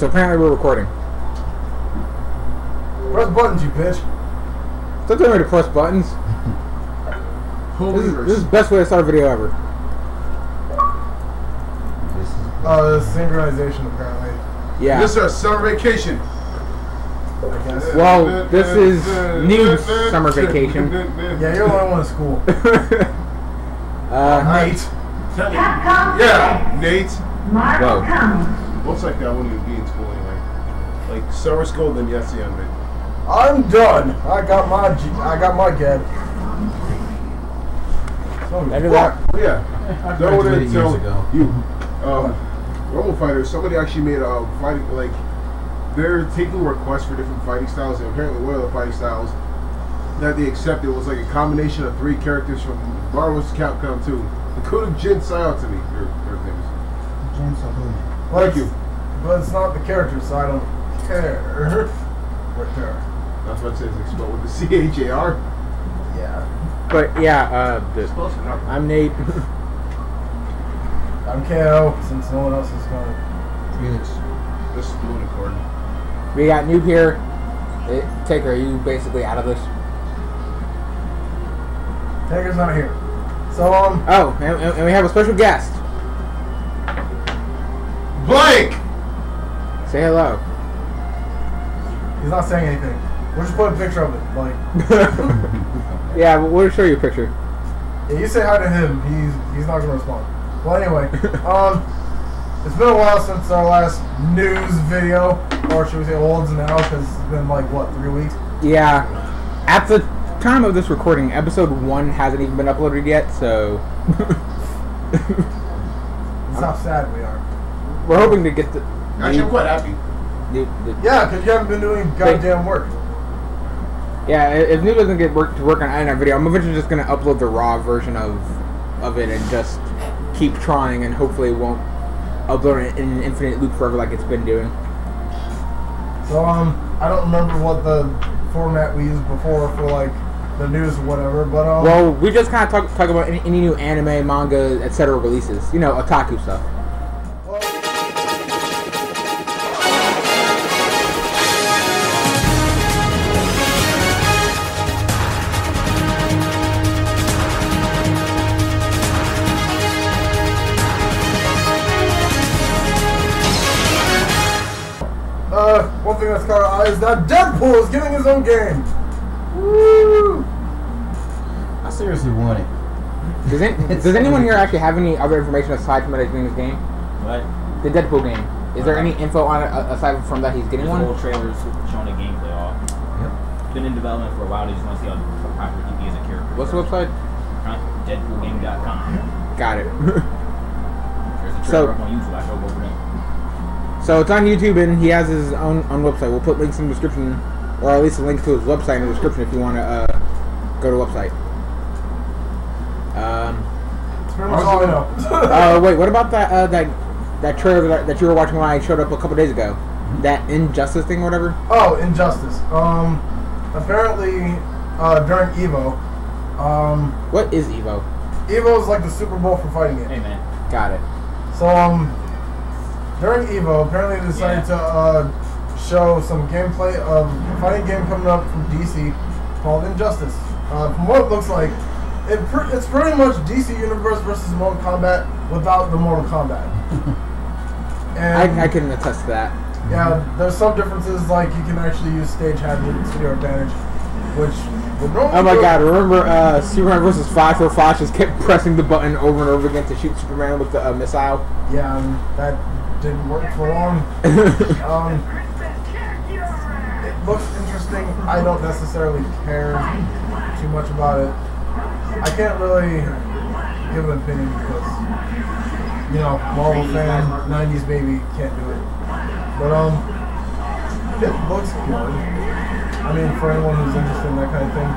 so apparently we're recording. Press buttons, you bitch. Stop telling me to press buttons. This is the best way to start a video ever. This synchronization apparently. Yeah. This is our summer vacation. I guess. Well, this is new summer vacation. Yeah, you're the only one in school. Nate. Yeah, Nate. Whoa. Looks like that wouldn't even be in school anyway. Like summer school, then yes, the end of it. I'm done. I got my get. End of that. Oh, yeah. I Don't want to graduated tell years ago. you. Rumble Fighters, somebody actually made a fighting, like, they're taking requests for different fighting styles, and apparently one of the fighting styles that they accepted was like a combination of 3 characters from Marvel's Capcom 2, including Jin Saotome, or things. Jin Saotome. Thank you. But it's not the character, so I don't care. Right there. That's what it says, it's spelled with the C-H-A-R. Yeah. But yeah, Close enough. I'm Nate. I'm KO, since no one else is going. Felix. This is Blue Unicorn. We got Noob here. Taker, are you basically out of this? Taker's not here. So, Oh, and we have a special guest. Blank! Say hello. he's not saying anything. We'll just put a picture of it. Like, Yeah, we'll show you a picture. yeah, you say hi to him, he's not gonna respond. Well, anyway, it's been a while since our last news video, or should we say olds now, because it's been like, what, 3 weeks? Yeah. At the time of this recording, episode 1 hasn't even been uploaded yet, so... That's how sad we are. We're hoping to get the... Actually, I'm quite happy. Yeah, because you haven't been doing goddamn work. Yeah, if Noob doesn't get to work on editing our video, I'm eventually just going to upload the raw version of it and just keep trying, and hopefully it won't upload it in an infinite loop forever like it's been doing. So, I don't remember what the format we used before for, like, the news or whatever, but, Well, we just kind of talk about any new anime, manga, etc. releases. You know, otaku stuff. One thing that's caught our eye is that Deadpool is getting his own game. Woo! I seriously want it. Does anyone here actually have any other information aside from that he's getting his game? What? The Deadpool game. Is there any info on it aside from that he's getting one? There's whole trailers showing the gameplay off. Yep. Been in development for a while. They just want to see how popular he is as a character. What's the website? Deadpoolgame.com. Got it. There's a trailer up on YouTube. I showed over there. So it's on YouTube, and he has his own website. We'll put links in the description, or at least a link to his website in the description if you want to go to the website. That's pretty much all I know. Wait, what about that trailer that you were watching when I showed up a couple days ago? That Injustice thing or whatever? Oh, Injustice. Apparently, during EVO, What is EVO? EVO is like the Super Bowl for fighting games. Hey, man. Got it. So, during EVO, apparently they decided to show some gameplay of a fighting game coming up from DC called Injustice. From what it looks like, it's pretty much DC Universe versus Mortal Kombat without the Mortal Kombat. And I can attest to that. yeah, there's some differences, like you can actually use stage hand to your advantage, which would normally Oh my god, remember Superman vs. Flash where Flash just kept pressing the button over and over again to shoot Superman with the missile? Yeah, that didn't work for long. It looks interesting. I don't necessarily care too much about it. I can't really give an opinion because, you know, Marvel fan, 90s baby, can't do it. But, it looks good. I mean, for anyone who's interested in that kind of thing,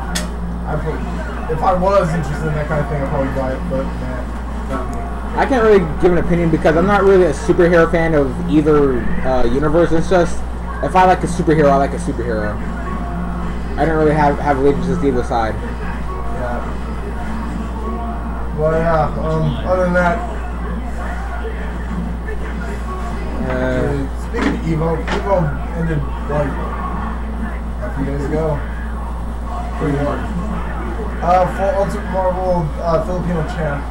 if I was interested in that kind of thing, I'd probably buy it, but, nah, not me. I can't really give an opinion because I'm not really a superhero fan of either universe. It's just, if I like a superhero, I like a superhero. I don't really have allegiances to either side. Yeah. Well, yeah, other than that, speaking of Evo. Evo ended like a few days ago. Pretty hard. For Ultimate Marvel Filipino champ,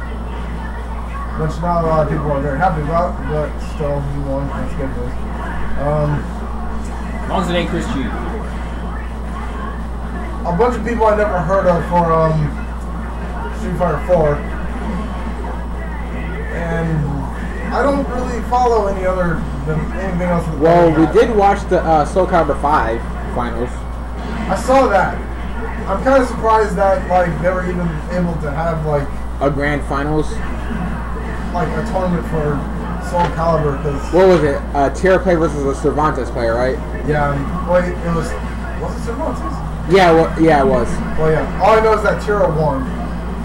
which not a lot of people are very happy about, but still he won. That's good news. As long as it ain't Chris G. A bunch of people I never heard of for Street Fighter 4, and I don't really follow anything else. Well, we did watch the Soul Calibur 5 finals. I saw that. I'm kind of surprised that like they were even able to have like A grand finals. like a tournament for Soul Calibur because What was it? Tierra play versus a Cervantes player, right? yeah, wait, it was it Cervantes? Yeah, yeah, it was. Well, yeah. All I know is that Tierra won,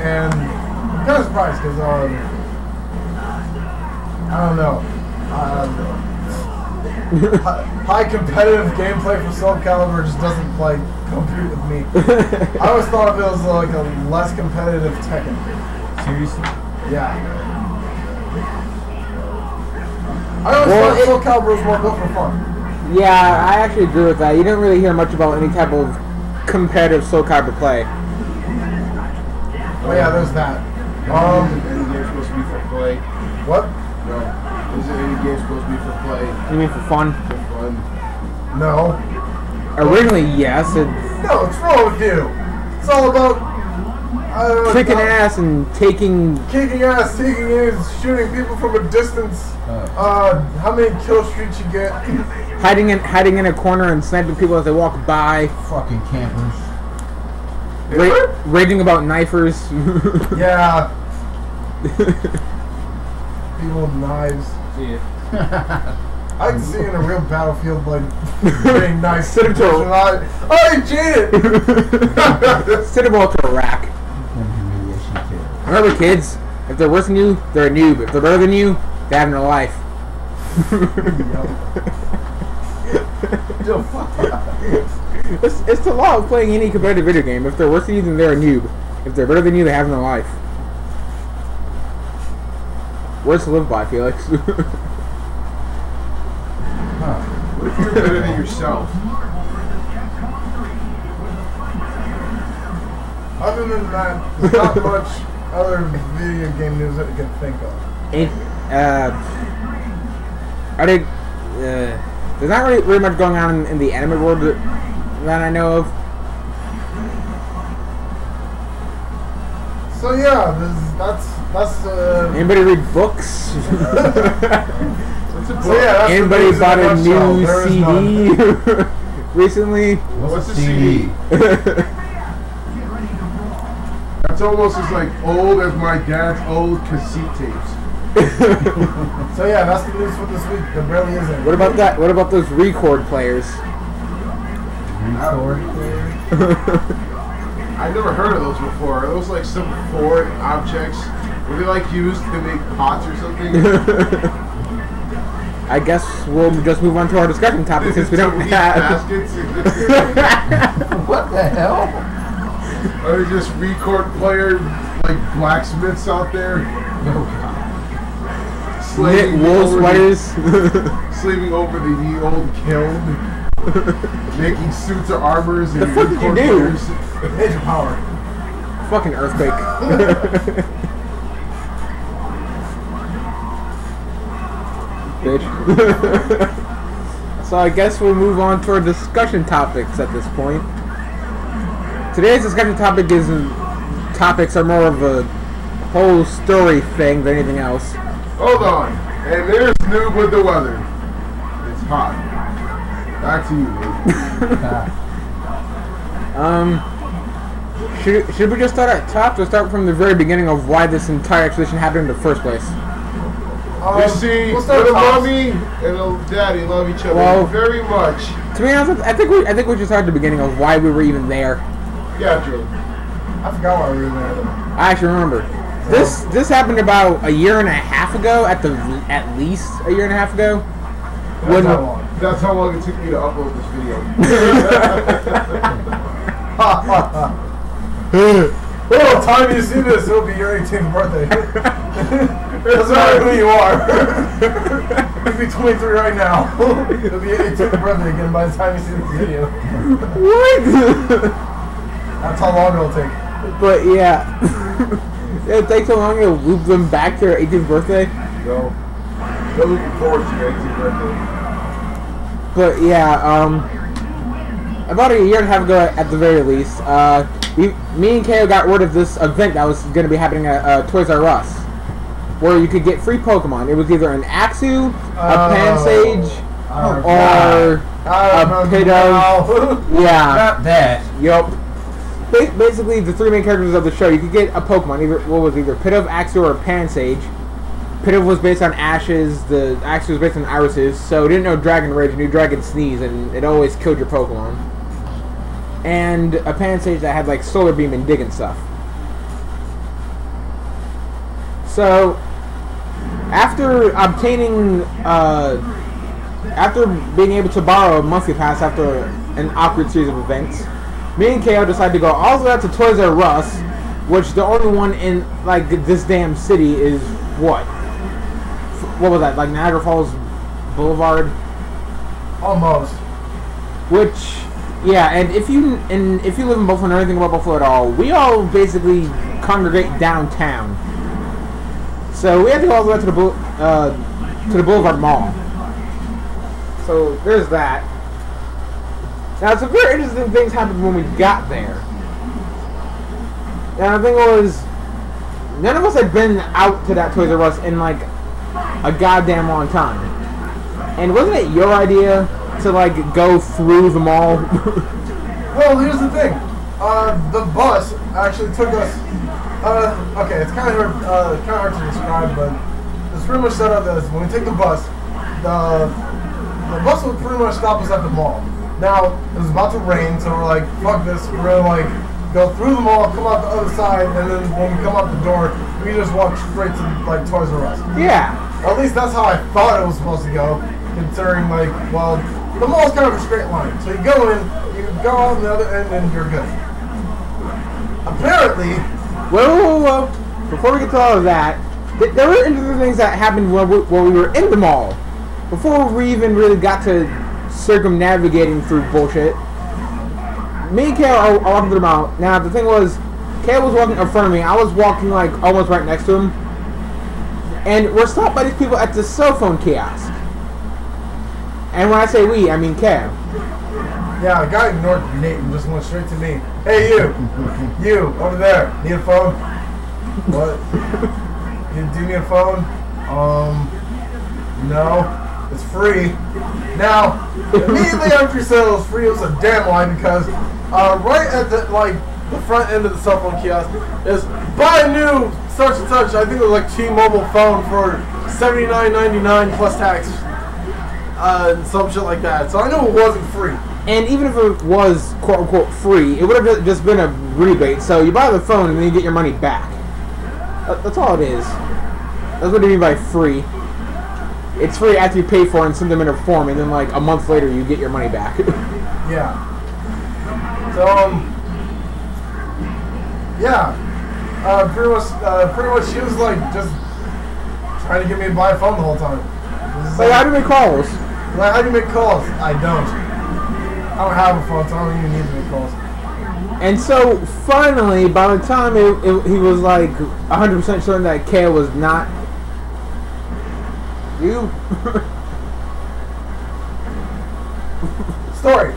and I'm kind of surprised because I don't know. High competitive gameplay for Soul Calibur just doesn't like compute with me. I always thought of it as like a less competitive Tekken. Seriously? Yeah. I always thought Soul Calibur was more built for fun. Yeah, I actually agree with that. You didn't really hear much about any type of competitive Soul Calibur play. Oh yeah, there's that. Any game supposed to be for play? What? No. Is any game supposed to be for play? You mean for fun? For fun. No. Originally, yes. It's No, what's wrong with you? It's all about kicking ass and taking. kicking ass, taking ass, shooting people from a distance. How many kill streaks you get? Hiding in a corner and sniping people as they walk by. Fucking campers. Raging about knifers. Yeah. People with knives. Yeah. I can see in a real battlefield like being nice. Send him to a Oh, you cheated! Send them all to a rack. Humiliation kid. Remember, kids, if they're worse than you, they're a noob. If they're better than you, they have no life. Yo, fuck yeah. It's the law of playing any competitive video game. If they're worse than you, then they're a noob. If they're better than you, they have no life. Words to live by, Felix. What if you're better than yourself? Other than that, there's not much other video game news that I can think of. There's not really much going on in the anime world that I know of. So yeah, that's Anybody read books? So yeah, that's Anybody the bought a news in nutshell. new There is CD none. recently? What's a CD? That's almost as like old as my dad's old cassette tapes. So yeah, that's the news for this week. There really isn't. What about that? What about those record players? Record player? I never heard of those before. Are those like some foreign objects? Were they like used to make pots or something? I guess we'll just move on to our discussion topic since we don't have. Baskets? What the hell? Are they just record player like blacksmiths out there? Oh god. Slaving Wool over sweaters. slaving over the old kiln, making suits or armors and The fuck did you record do? players. Major power. Fucking earthquake. Bitch. So I guess we'll move on to our discussion topics at this point. Today's discussion topic is topics are more of a whole story thing than anything else. Hold on. And there's Noob with the weather. It's hot. Back to you, Noob. Should we just start at top or start from the very beginning of why this entire expedition happened in the first place? You see, we'll start little tops. mommy and little daddy love each other Well, very much. To be honest, I think we should start at the beginning of why we were even there. Yeah, Drew. I forgot why we were there. I actually remember. This happened about a year and a half ago, at least a year and a half ago. That's how long. That's how long it took me to upload this video. Oh, time you see this, it'll be your 18th birthday. Doesn't matter who you are. You could be 23 right now. You'll be 18th birthday again by the time you see this video. What? That's how long it'll take. But yeah. It'll take so long to loop them back to their 18th birthday. No. They're looking forward to your 18th birthday. But yeah, about a year and a half ago at the very least, me and KO got word of this event that was going to be happening at Toys R Us, where you could get free Pokemon. It was either an Axew, a Pansage, or a Pidove. Yeah. Not that. Yup. Basically, the three main characters of the show, you could get a Pokemon. Either Pidove, Axew, or Pansage. Pidove was based on Ashes, the Axew was based on Irises, so it didn't know Dragon Rage, it knew Dragon Sneeze, and it always killed your Pokemon. And a Pansage that had like Solar Beam and Dig and stuff. So, after obtaining, after being able to borrow a monthly pass after an awkward series of events, me and KO decided to go all the way out to Toys R Us, which the only one in like this damn city is what was that, like Niagara Falls Boulevard? Almost. Which, yeah, and if you live in Buffalo and know anything about Buffalo at all, we all basically congregate downtown. So we had to go all the way to the Boulevard Mall. So there's that. Now some very interesting things happened when we got there. Now the thing was, none of us had been out to that Toys R Us in like a goddamn long time. And wasn't it your idea to like go through the mall? Well, here's the thing. The bus actually took us. Okay, it's kind of hard to describe, but it's pretty much set up as when we take the bus will pretty much stop us at the mall. Now it was about to rain, so we're like, fuck this. We're gonna like go through the mall, come out the other side, and then when we come out the door, we just walk straight to like Toys R Us. Yeah. At least that's how I thought it was supposed to go, considering like, well, the mall's kind of a straight line. So you go in, you go on the other end, and you're good. Apparently, Whoa. Before we get to all of that, there were interesting things that happened when we were in the mall. Before we even really got to circumnavigating through bullshit, me and Kale are walking through the mall. Now, the thing was, Kale was walking in front of me. I was walking, like, almost right next to him. And we're stopped by these people at the cell phone kiosk. And when I say we, I mean Kale. yeah, the guy ignored Nate and just went straight to me. Hey, you over there, need a phone? What? Do you need a phone? No, it's free. Now, immediately after you said it was free, it was a damn lie because right at the front end of the cell phone kiosk is buy a new such and such. I think it was like T-Mobile phone for $79.99 plus tax, and some shit like that. So I knew it wasn't free. And even if it was quote unquote free, it would have just been a rebate. So you buy the phone and then you get your money back. That's all it is. That's what I mean by free. It's free after you pay for it and send them in a form, and then like a month later you get your money back. Yeah. So yeah. Pretty much she was like just trying to get me to buy a phone the whole time. Like, how do you make calls? Like, how do you make calls? I don't have a phone, so I don't even need to make calls. And so finally, by the time he was like 100% certain that Kale was not you. Story.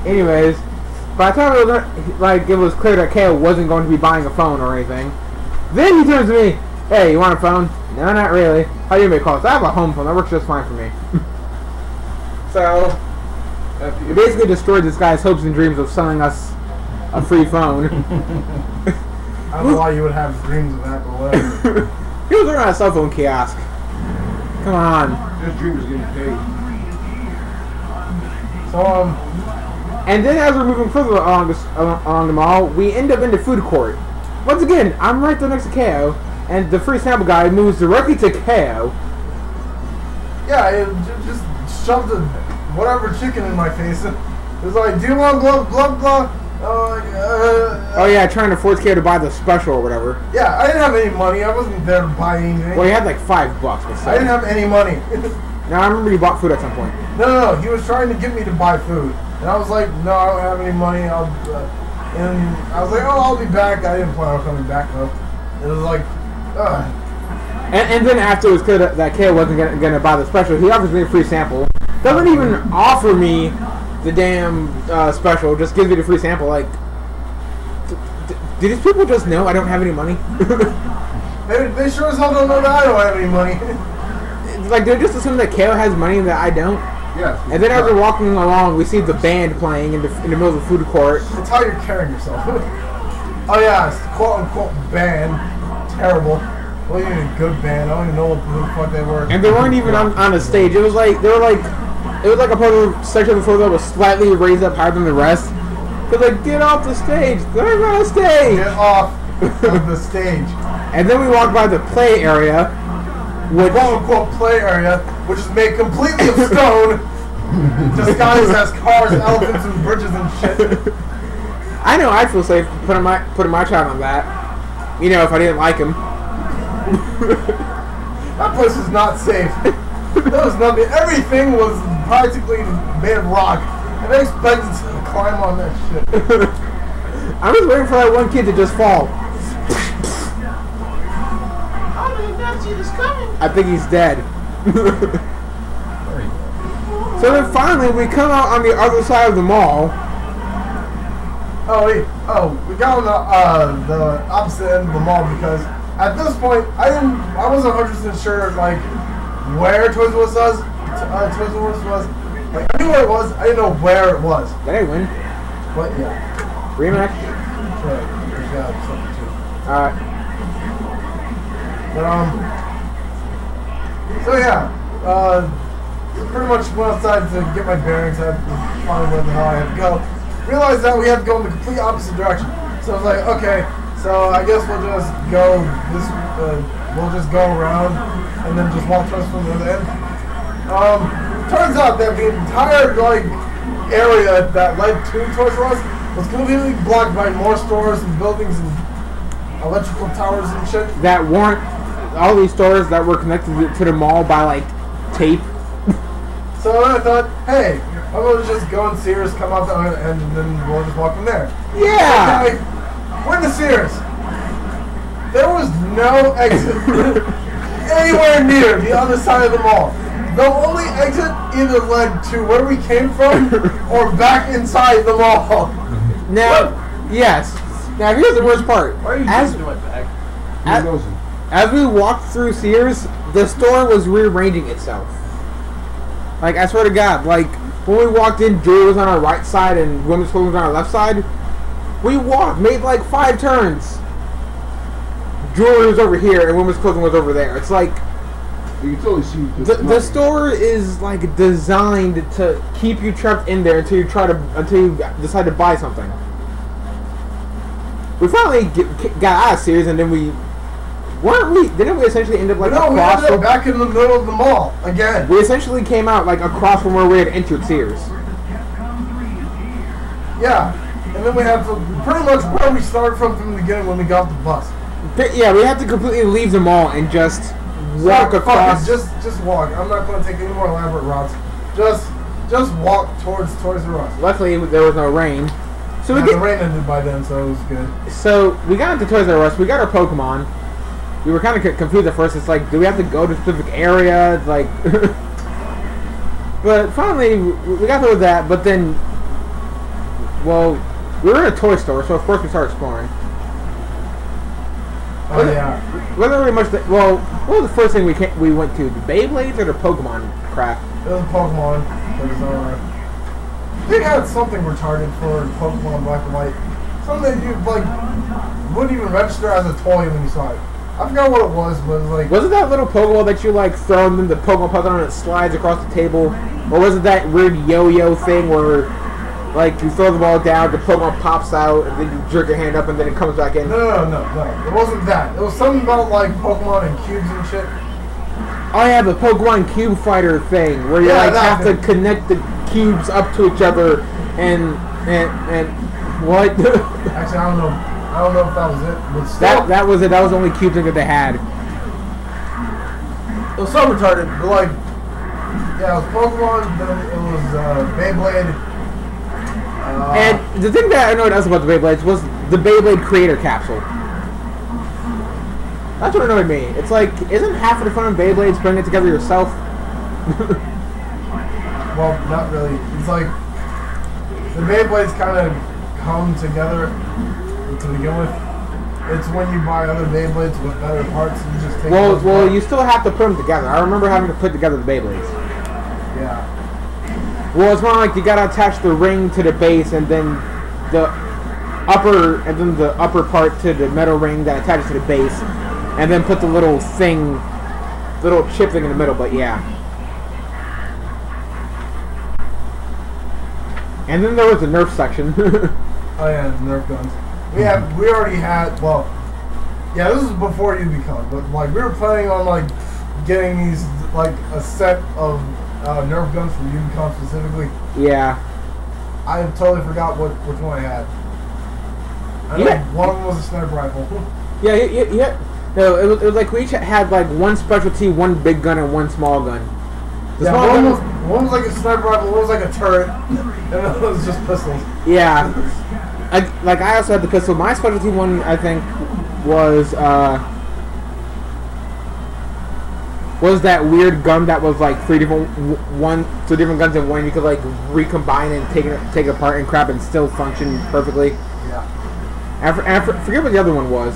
Anyways, by the time it was clear that Kale wasn't going to be buying a phone or anything, then he turns to me, "Hey, you want a phone?" "No, not really." "How do you make calls?" "I have a home phone. That works just fine for me." So, it basically destroyed this guy's hopes and dreams of selling us a free phone. I don't know why you would have dreams of that, but whatever. He was around a cell phone kiosk. Come on. This dream is getting paid. So, And then as we're moving further along the mall, we end up in the food court. Once again, I'm right there next to KO, and the free sample guy moves directly to KO. yeah, it just shoved whatever chicken in my face. It was like, "Do you want blah blah blah?" Oh yeah, trying to force KO to buy the special or whatever. Yeah, I didn't have any money. I wasn't there to buy anything. Well, he had like $5, but I didn't have any money. Now I remember you bought food at some point. No, he was trying to get me to buy food. And I was like, no, I don't have any money. And I was like, oh, I'll be back. I didn't plan on coming back, though. It was like, ugh. And then after it was clear that KO wasn't going to buy the special, he offers me a free sample. Doesn't even offer me the damn special, just gives me the free sample. Like, do these people just know I don't have any money? They sure as hell don't know that I don't have any money. Like, they just assume that KO has money and that I don't. Yeah. And then as we're walking along, we see the band playing in the middle of the food court. It's how you're carrying yourself. Oh yeah, it's quote-unquote band. Terrible. Well, even a good band. I don't even know who the fuck they were. And they weren't even on a stage. It was like, it was like a part of the section of the floor that was slightly raised up higher than the rest. They're like, get off the stage. They're on a stage. Get off of the stage. And then we walk by the play area, which Quote-unquote play area, which is made completely of stone, disguised as cars, elephants, and bridges and shit. I know I'd feel safe putting my child on that. You know, if I didn't like him. That place was not safe. There was nothing. Everything was practically made of rock. And they expected to climb on that shit. I'm just waiting for that one kid to just fall. I did not see this coming. I think he's dead. So then finally we come out on the other side of the mall. We got on the opposite end of the mall because at this point I wasn't 100% sure like where Toys R Us was. Like I knew where it was, I didn't know where it was. Did I win? But yeah. Rematch? Right. Yeah, something too. Alright. But so yeah, pretty much went outside to get my bearings. I had to find where the hell I had to go. Realized that we had to go in the complete opposite direction. So I was like, okay, so I guess we'll just go this. We'll just go around and then just walk towards from the other end. Turns out that the entire like area that led to Toys R Us was completely blocked by more stores and buildings and electrical towers and shit. That weren't all these stores that were connected to the mall by like tape. So I thought, hey, I'm gonna just go in Sears, come out there, and then we'll just walk from there. Yeah! Okay, we're in Sears. There was no exit anywhere near the other side of the mall. The only exit either led to where we came from or back inside the mall. Now, yes. Now here's the worst part. Why are you As, doing my bag? as we walked through Sears, the store was rearranging itself. Like, I swear to God, like, when we walked in, jewelry was on our right side and women's clothing was on our left side. We walked, made like 5 turns. Jewelry was over here and women's clothing was over there. It's like, You can totally see the store is like designed to keep you trapped in there until you decide to buy something. We finally got out of Sears and then didn't we essentially end up like No, we across ended up from, back in the middle of the mall again. we essentially came out like across from where we had entered Sears. Yeah, and then we had to pretty much where we started from the beginning when we got off the bus. Yeah, we had to completely leave the mall and just walk across. Just walk. I'm not going to take any more elaborate routes. Just walk towards Toys R Us. Luckily, there was no rain. So The rain ended by then, so it was good. So we got into Toys R Us. We got our Pokemon. We were kind of confused at first. It's like, do we have to go to a specific area? Like, but finally we got through that. But then, well, we were in a toy store, so of course we started exploring. Oh yeah. Wasn't really much. Well, what was the first thing we went to? The Beyblades or the Pokemon crap? It was Pokemon. They had something retarded for Pokemon Black and White. Something that you like wouldn't even register as a toy when you saw it. I forgot what it was, but it was like. Was it that little Pokeball that you like throw and then the Pokemon puzzle and it slides across the table, or was it that weird yo-yo thing where like you throw the ball down, the Pokemon pops out, and then you jerk your hand up and then it comes back in? No. It wasn't that. It was something about like Pokemon and cubes and shit. Oh yeah, the Pokemon Cube Fighter thing, where you like have to connect the cubes up to each other and And what? Actually, I don't know. I don't know if that was it, but still, that was it. That was the only cube thing that they had. it was so retarded. But like, yeah, it was Pokemon. Then it was Beyblade. And the thing that I know else about the Beyblades was the Beyblade creator capsule. That's what annoyed me. It's like, isn't half of the fun of Beyblades putting it together yourself? Well, not really. It's like the Beyblades kind of come together to begin with. It's when you buy other Beyblades with better parts, and you just take. Well, those parts. you still have to put them together. I remember having to put together the Beyblades. Yeah. Well, it's more like you gotta attach the ring to the base, and then the upper part to the metal ring that attaches to the base, and then put the little chip thing in the middle. But yeah. And then there was the Nerf section. Oh yeah, Nerf guns. We already had. Well, yeah, this is before UBCon, but like we were planning on like getting these like a set of Nerf guns from UBCon specifically. Yeah. I totally forgot which one I had. I know one of them was a sniper rifle. Yeah. No, it was like we each had like one specialty, one big gun, and one small gun. The Yeah, small gun one was like a sniper rifle, one was like a turret, and it was just pistols. Yeah. I also had the pistol. My specialty one, I think, was that weird gun that was like three different guns in one. You could like recombine and take it apart and crap and still function perfectly. Yeah. And I forget what the other one was.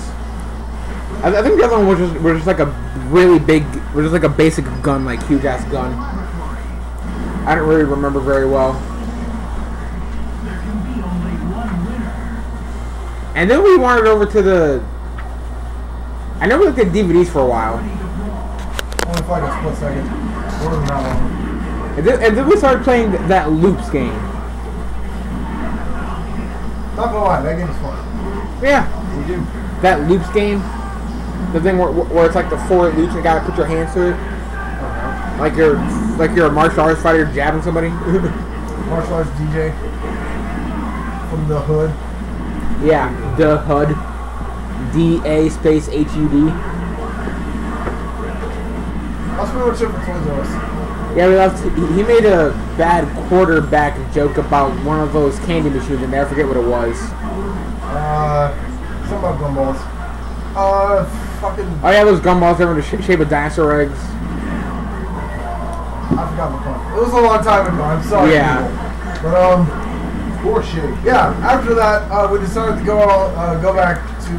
I think the other one was just like a really big, was just like a basic gun, like huge ass gun. I don't really remember very well. And then we wandered over to the. I know we looked at DVDs for a while. Only for like a split second. More than that long. And then we started playing that Loops game. Not gonna lie, that game's fun. Yeah. That Loops game. The thing where it's like the 4 loops and you gotta put your hands to it. Like you're a martial arts fighter jabbing somebody. Martial arts DJ. From the hood. Yeah, the HUD. DA space HUD. That's pretty much it for Toys R Us. Yeah, he made a bad quarterback joke about one of those candy machines in there. I forget what it was. Something about gumballs. Fucking. Oh yeah, those gumballs that were in the shape of dinosaur eggs. I forgot the fun. It was a long time ago. I'm sorry. Yeah. People. But Poor shit. yeah. After that, we decided to go back to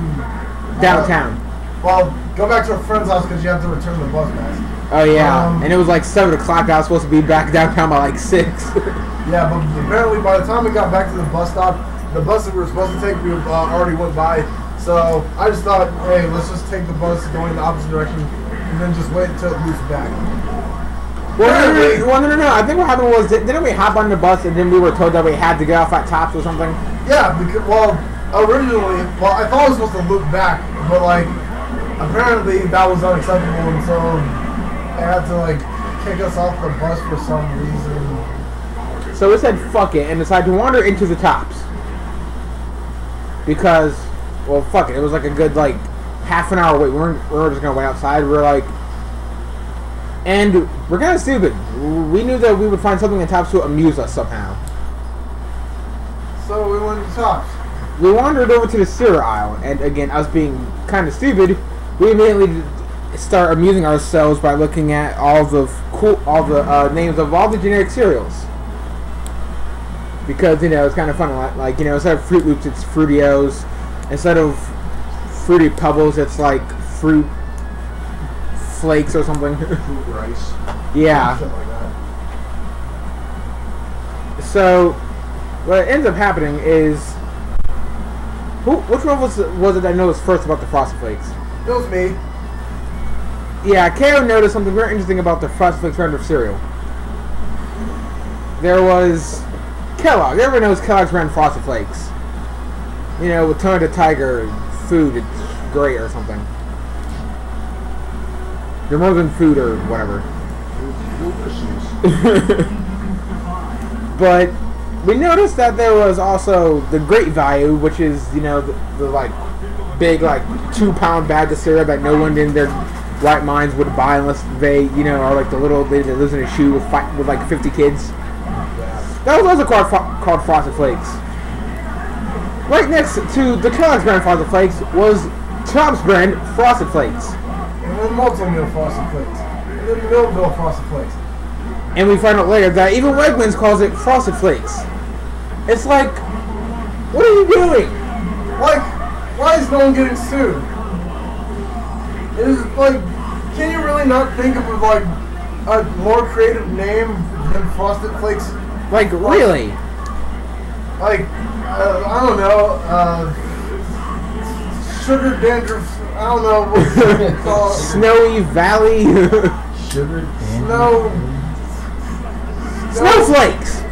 Downtown. Go back to a friend's house because you have to return the bus pass. Oh yeah, and it was like 7 o'clock. I was supposed to be back downtown by like 6. Yeah, but apparently by the time we got back to the bus stop, the bus that we were supposed to take already went by. So I just thought, hey, let's just take the bus going in the opposite direction and then just wait until it moves back. Well, no. I think what happened was, didn't we hop on the bus and then we were told that we had to get off at Tops or something? Yeah, because, originally, I thought I was supposed to loop back, but, like, apparently that was unacceptable, and so they had to, like, kick us off the bus for some reason. So we said, fuck it, and decided to wander into the Tops. Because, well, fuck it. It was like a good, like, half an hour wait. We weren't just going to wait outside. We were like... And we're kind of stupid. We knew that we would find something in Tops to amuse us somehow. So we went to Tops. We wandered over to the cereal aisle, and again, us being kind of stupid, we immediately start amusing ourselves by looking at all the names of all the generic cereals. Because, you know, it's kind of fun. Like, you know, instead of Fruit Loops, it's Fruitios. Instead of Fruity Pebbles, it's like Fruit Flakes or something. Fruit rice. Yeah. Shit like that. So, what ends up happening is, which one was it that noticed first about the Frosted Flakes? It was me. Yeah, KO noticed something very interesting about the Frosted Flakes brand of cereal. There was Kellogg. Everyone knows Kellogg's brand Frosted Flakes. You know, with Tony the Tiger, food, it's great or something. They're more than food or whatever. But we noticed that there was also the great value, which is, you know, the like big like 2-pound bag of cereal that no one in their right minds would buy unless they, you know, are like the little lady that lives in a shoe with like 50 kids. That was also called Frosted Flakes. Right next to the Kellogg's brand Frosted Flakes was Tom's brand Frosted Flakes. And then multi-meal Frosted Flakes. And then Millville Frosted Flakes. And we find out later that even Wegmans calls it Frosted Flakes. It's like, what are you doing? Like, why is no one getting sued? It is like, can you really not think of like a more creative name than Frosted Flakes? Like, really? Like, I don't know, sugar dandruff, I don't know what it's called. Snowy Valley. Sugar Snowflakes.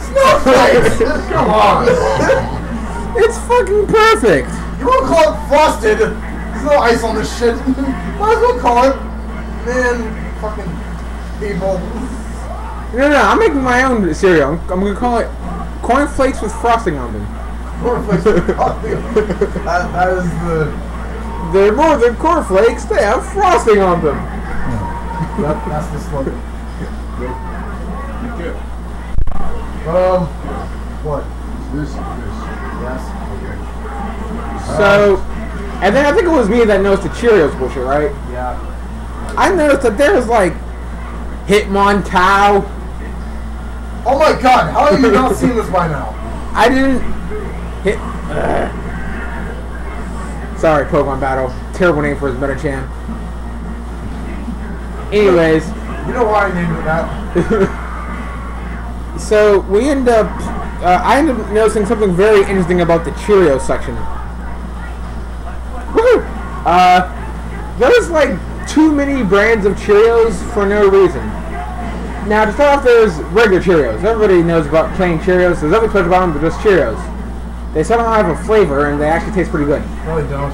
Snowflakes! Come on! It's fucking perfect. You want to call it frosted? There's no ice on this shit. Might as well call it. Man, fucking people. No, I'm making my own cereal. I'm gonna call it Corn Flakes with frosting on them. Cornflakes. That is the. They're more than cornflakes. They have frosting on them. That's the slogan. Okay. What? This. Yes. So, and then I think it was me that noticed the Cheerios bullshit, right? Yeah. I noticed that there was like Hitmon Cow. Oh my god, how have you not seen this by now? I didn't hit. Sorry, Pokemon Battle. Terrible name for his meta champ. Anyways. You know why I named it that? So we end up. I ended up noticing something very interesting about the Cheerios section. Woohoo! There's like too many brands of Cheerios for no reason. Now to start off, there's regular Cheerios. Everybody knows about plain Cheerios. There's nothing special about them, but just Cheerios. They somehow have a flavor, and they actually taste pretty good. No, they don't.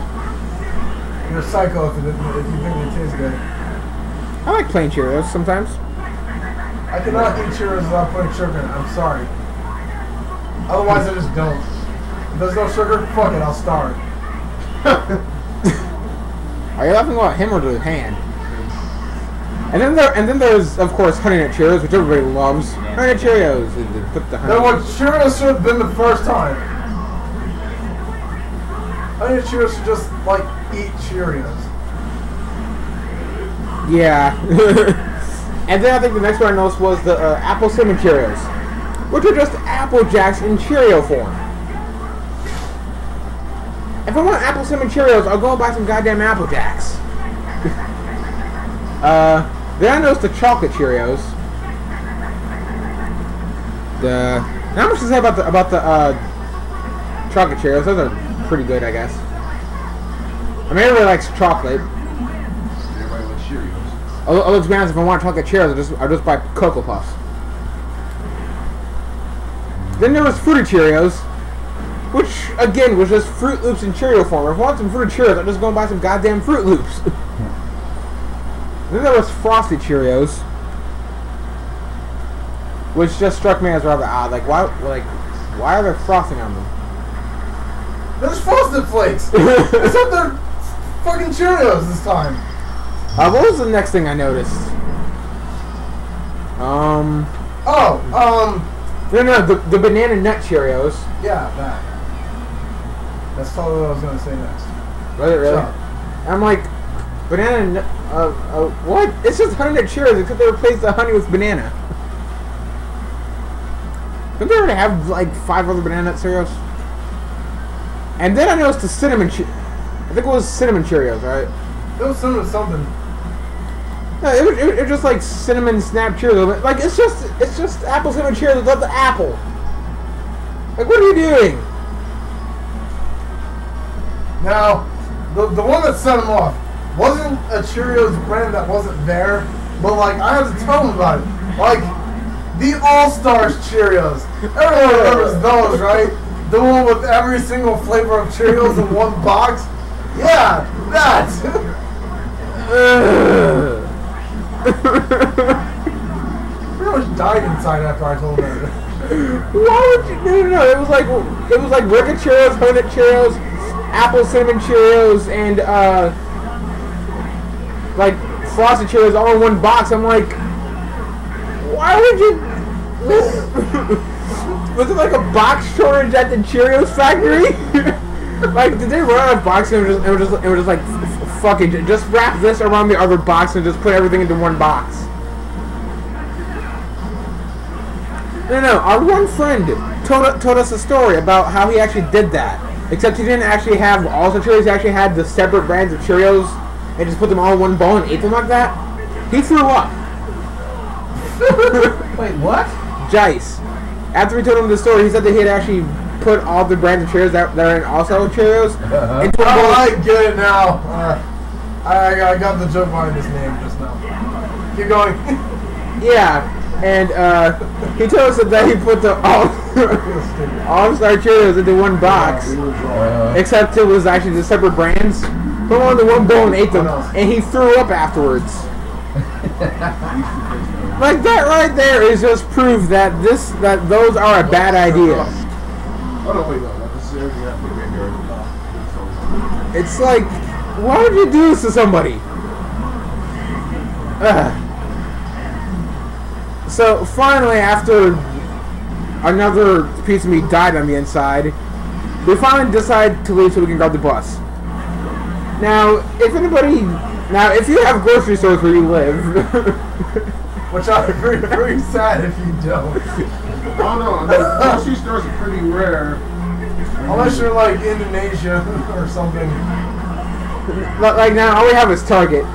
You're a psycho if you think they taste good. I like plain Cheerios sometimes. I cannot eat Cheerios without putting sugar in it. I'm sorry. Otherwise, I just don't. If there's no sugar, fuck it, I'll starve. Are you laughing about him or the hand? And then there's of course Honey Nut Cheerios, which everybody loves. Honey Nut Cheerios, and they put the honey. Then what Cheerios should have been the first time. Honey Nut Cheerios should just like eat Cheerios. Yeah. And then I think the next one I noticed was the Apple Cinnamon Cheerios, which are just Apple Jacks in Cheerio form. If I want Apple Cinnamon Cheerios, I'll go and buy some goddamn Apple Jacks. Then I noticed the chocolate Cheerios. Not much to say about the chocolate Cheerios. Those are pretty good, I guess. I mean, everybody likes chocolate. Everybody likes Cheerios. Although to be honest, if I want chocolate Cheerios, I'll just buy Cocoa Puffs. Then there was Fruity Cheerios, which again was just Fruit Loops in Cheerio form. If I want some Fruity Cheerios, I'll just go and buy some goddamn Fruit Loops. Then there was Frosty Cheerios, which just struck me as rather odd. Like why are there frosting on them? There's Frosted Flakes! Except they're fucking Cheerios this time. What was the next thing I noticed? No, the banana nut Cheerios. yeah, that. That's totally what I was gonna say next. Was it really? Shut up. I'm like, banana nut, what? It's just Honey Nut Cheerios, except they replaced the honey with banana. Don't they already have like 5 other banana nut Cheerios? And then I noticed the cinnamon I think it was cinnamon Cheerios, right? It was something. No, it was just like cinnamon snap Cheerios. Like it's just apple cinnamon Cheerios without the apple. Like what are you doing? Now, the one that set him off wasn't a Cheerios brand that wasn't there, but like I had to tell him about it. Like the All-Stars Cheerios. Everyone remembers those, right? The one with every single flavor of Cheerios in one box. Yeah, that. Pretty much died inside after I told him that. Why would you? No. It was like regular Cheerios, honey Cheerios, apple cinnamon Cheerios, and like frosted Cheerios all in one box. I'm like, why would you? Was it like a box shortage at the Cheerios factory? Like, did they run out of boxes and it was just like, fucking, just wrap this around the other box and just put everything into one box? No. Our one friend told us a story about how he actually did that. Except he didn't actually have all the Cheerios. He actually had the separate brands of Cheerios and just put them all in one bowl and ate them like that. He threw up. Wait, what? Jice. After we told him the story, he said that he had actually put all the brands of Cheerios that are in also Cheerios into a bowl. Oh, I get it now. I got the joke behind his name just now. Keep going. Yeah, and he told us that he put the all-star Cheerios into one box, except it was actually the separate brands. Put them all into one bowl and ate them, and he threw up afterwards. Like, that right there is just proof that those are a bad idea. Oh no, wait, no, not necessarily. You have to get here. It's like, why would you do this to somebody? So finally, after another piece of meat died on the inside, we finally decide to leave so we can grab the bus. Now, if you have grocery stores where you live. Which are very sad if you don't. Oh no, I mean, grocery stores are pretty rare. Unless you're like Indonesia or something. Like now, all we have is Target.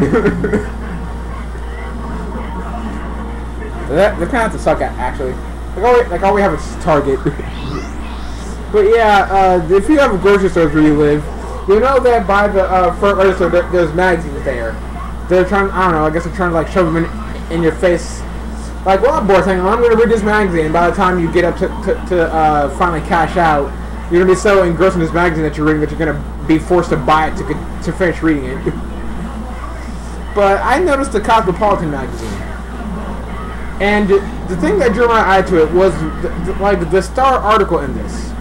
They're kind of have to suck at, actually. Like all we have is Target. But yeah, if you have a grocery store where you live, you know that by the front register there's magazines there. They're trying, I don't know, I guess they're trying to like shove them in your face. Like, well, I'm bored, I'm going to read this magazine, and by the time you get up to finally cash out, you're going to be so engrossed in this magazine that you're reading that you're going to be forced to buy it to finish reading it. But I noticed the Cosmopolitan magazine. And the thing that drew my eye to it was, the star article in this.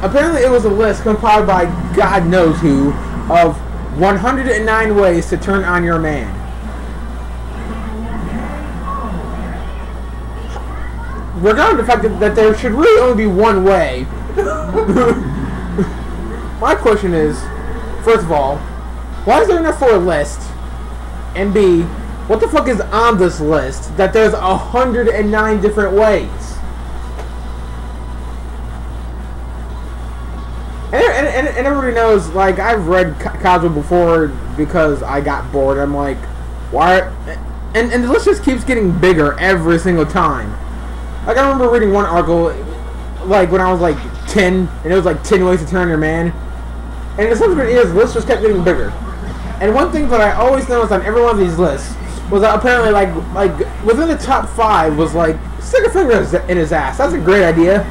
Apparently it was a list compiled by God knows who of 109 ways to turn on your man. Regarding the fact that there should really only be one way, my question is, first of all, why is there enough for a list? And B, what the fuck is on this list that there's 109 different ways? And everybody knows, like, I've read Cosmo before because I got bored. I'm like, why? And the list just keeps getting bigger every single time. Like, I remember reading one article, like, when I was, like, 10, and it was, like, 10 ways to turn on your man. And in subsequent years, the list just kept getting bigger. And one thing that I always noticed on every one of these lists was that apparently, like within the top 5 was, like, stick a finger in his ass. That's a great idea.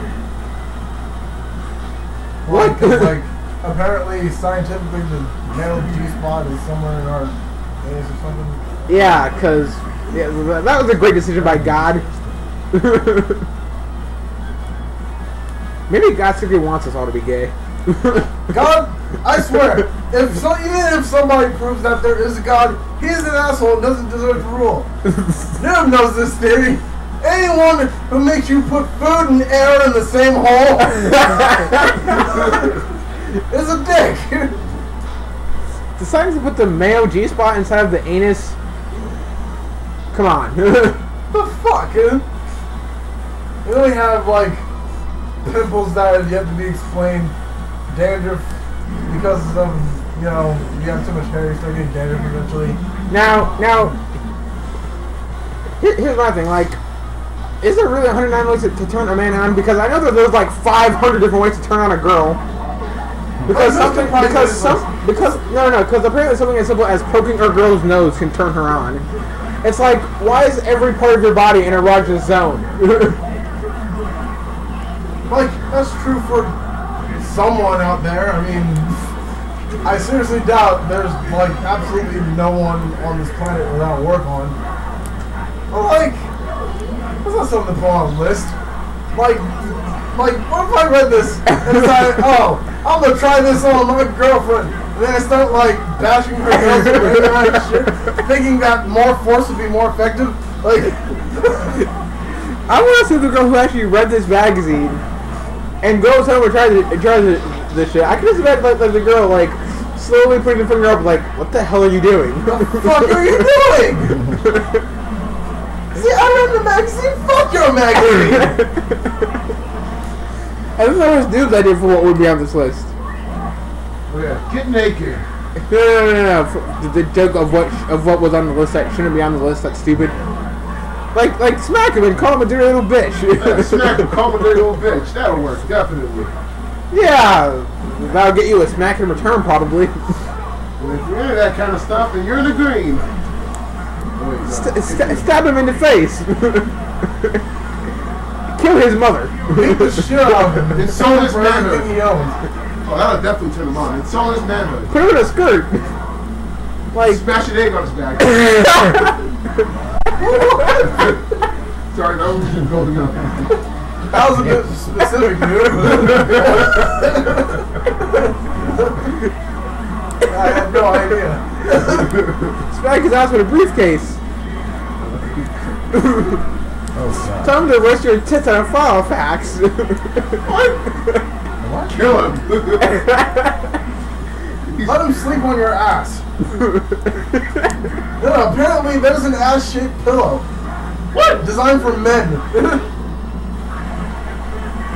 What? Like, apparently, scientifically, the male G-spot is somewhere in our anus or something. Yeah, because that was a great decision by God. Maybe God secretly wants us all to be gay. God, I swear, even if somebody proves that there is a God, he is an asshole and doesn't deserve to rule. No one knows this theory. Anyone who makes you put food and air in the same hole is a dick. Deciding to put the male G-spot inside of the anus? Come on. The fuck, dude? You only have, like, pimples that have yet to be explained, dandruff because of, you know, you have too much hair, you start getting dandruff eventually. Now, here's my thing, like, is there really 109 ways to turn a man on? Because I know that there's like 500 different ways to turn on a girl. Because apparently something as simple as poking a girl's nose can turn her on. It's like, why is every part of your body an erogenous zone? Like, that's true for someone out there. I mean, I seriously doubt there's, like, absolutely no one on this planet without work on. Well, like, that's not something to put on a list. Like, what if I read this and decided, oh, I'm gonna try this on my girlfriend, and then I start like bashing her girls and shit, thinking that more force would be more effective? Like, I want to see the girl who actually read this magazine and goes home and tries the shit. I can just imagine like the girl like slowly putting the finger up, like, what the hell are you doing? what the fuck are you doing? See, I read the magazine. Fuck your magazine. And this is always Noob's idea for what would be on this list. Oh yeah, get naked. No. The joke of what was on the list that shouldn't be on the list. That's stupid. Like smack him and call him a dirty little bitch. Yeah, smack him, call him a dirty little bitch. That'll work, definitely. Yeah, that'll get you a smack in return, probably. And if you're into that kind of stuff, then you're in the green. Stab him in the face. Kill his mother. Beat the shit out of him. It's so his For everything manhood. he owns. Oh, that'll definitely turn him on. It's so his manhood. Put him in a skirt. Like, Smash an egg on his back. Sorry, that was just building up. That was a bit specific, dude. I had no idea. smack his ass with a briefcase. Oh, God. Tell him to rest your tits on a file fax. What? Kill him. Let him sleep on your ass. No, apparently there's an ass-shaped pillow. What? Designed for men.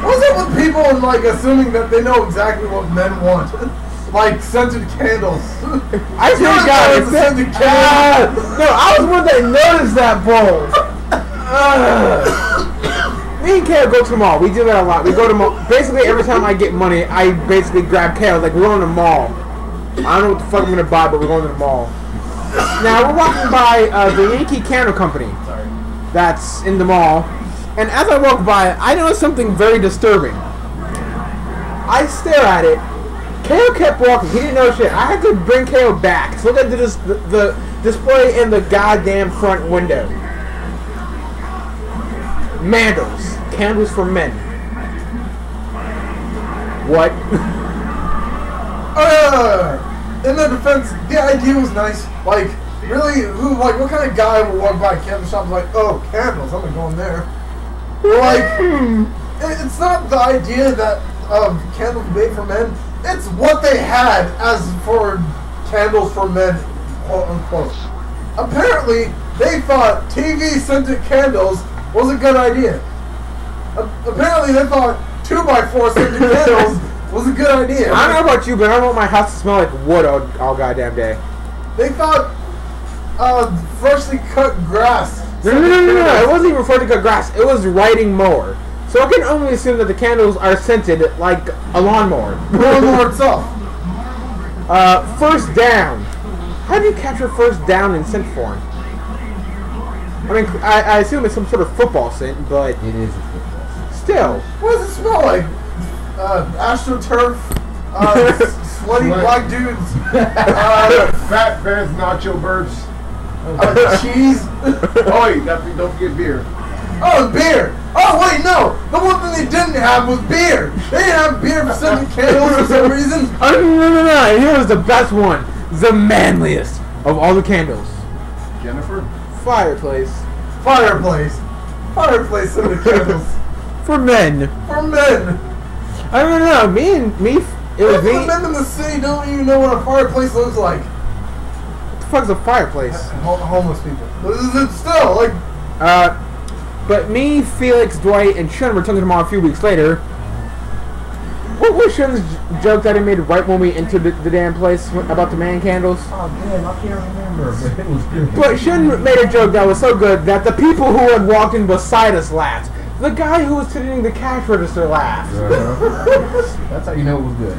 What's up with people and like assuming that they know exactly what men want? Like scented candles. I swear to God, it's a scented candle. no, I was one that noticed that bowl. Me and Kale go to the mall. We do that a lot. We go to the mall. Basically, every time I get money, I basically grab Kale. Like, we're going to the mall. I don't know what the fuck I'm going to buy, but we're going to the mall. Now, we're walking by the Yankee Candle Company that's in the mall. And as I walk by, I notice something very disturbing. I stare at it. Kale kept walking. He didn't know shit. I had to bring Kale back. So look at the display in the goddamn front window. Mandals. Candles for men. What? In their defense, the idea was nice. Like, really, what kind of guy would walk by a candle shop and be like, oh, candles, I'm gonna go in there. Like, it's not the idea that candles made for men. It's what they had as for candles for men, quote unquote. Apparently, they thought TV scented candles was a good idea. Apparently, they thought 2x4 scented candles was a good idea. I don't know about you, but I don't want my house to smell like wood all goddamn day. They thought freshly cut grass. No. It wasn't even freshly cut grass. It was riding mower. So I can only assume that the candles are scented like a lawnmower. The lawnmower itself. First down. How do you capture first down in scent form? I mean, I assume it's some sort of football scent, but It is a football. still. What does it smell like? AstroTurf, sweaty black dudes, Fat Ben's nacho burps. cheese. Oh, wait, don't forget beer. Oh, beer. Oh, wait, no. The one thing they didn't have was beer. They didn't have beer for scented candles for some reason. Oh, no. And here was the best one. The manliest of all the candles. Jennifer? Fireplace. Fireplace scented candles. For men. For men. I don't know. Me, it was Half me. the men in the city don't even know what a fireplace looks like. What the fuck's a fireplace? Homeless people. It's still, like... But me, Felix, Dwight, and Shun returned to the mall a few weeks later. What was Shun's joke that he made right when we entered the damn place about the man candles? Oh, damn, I can't remember, but it was good. But Shun made a joke that was so good that the people who had walked in beside us laughed. The guy who was sitting in the cash register laughed. That's how you know it was good.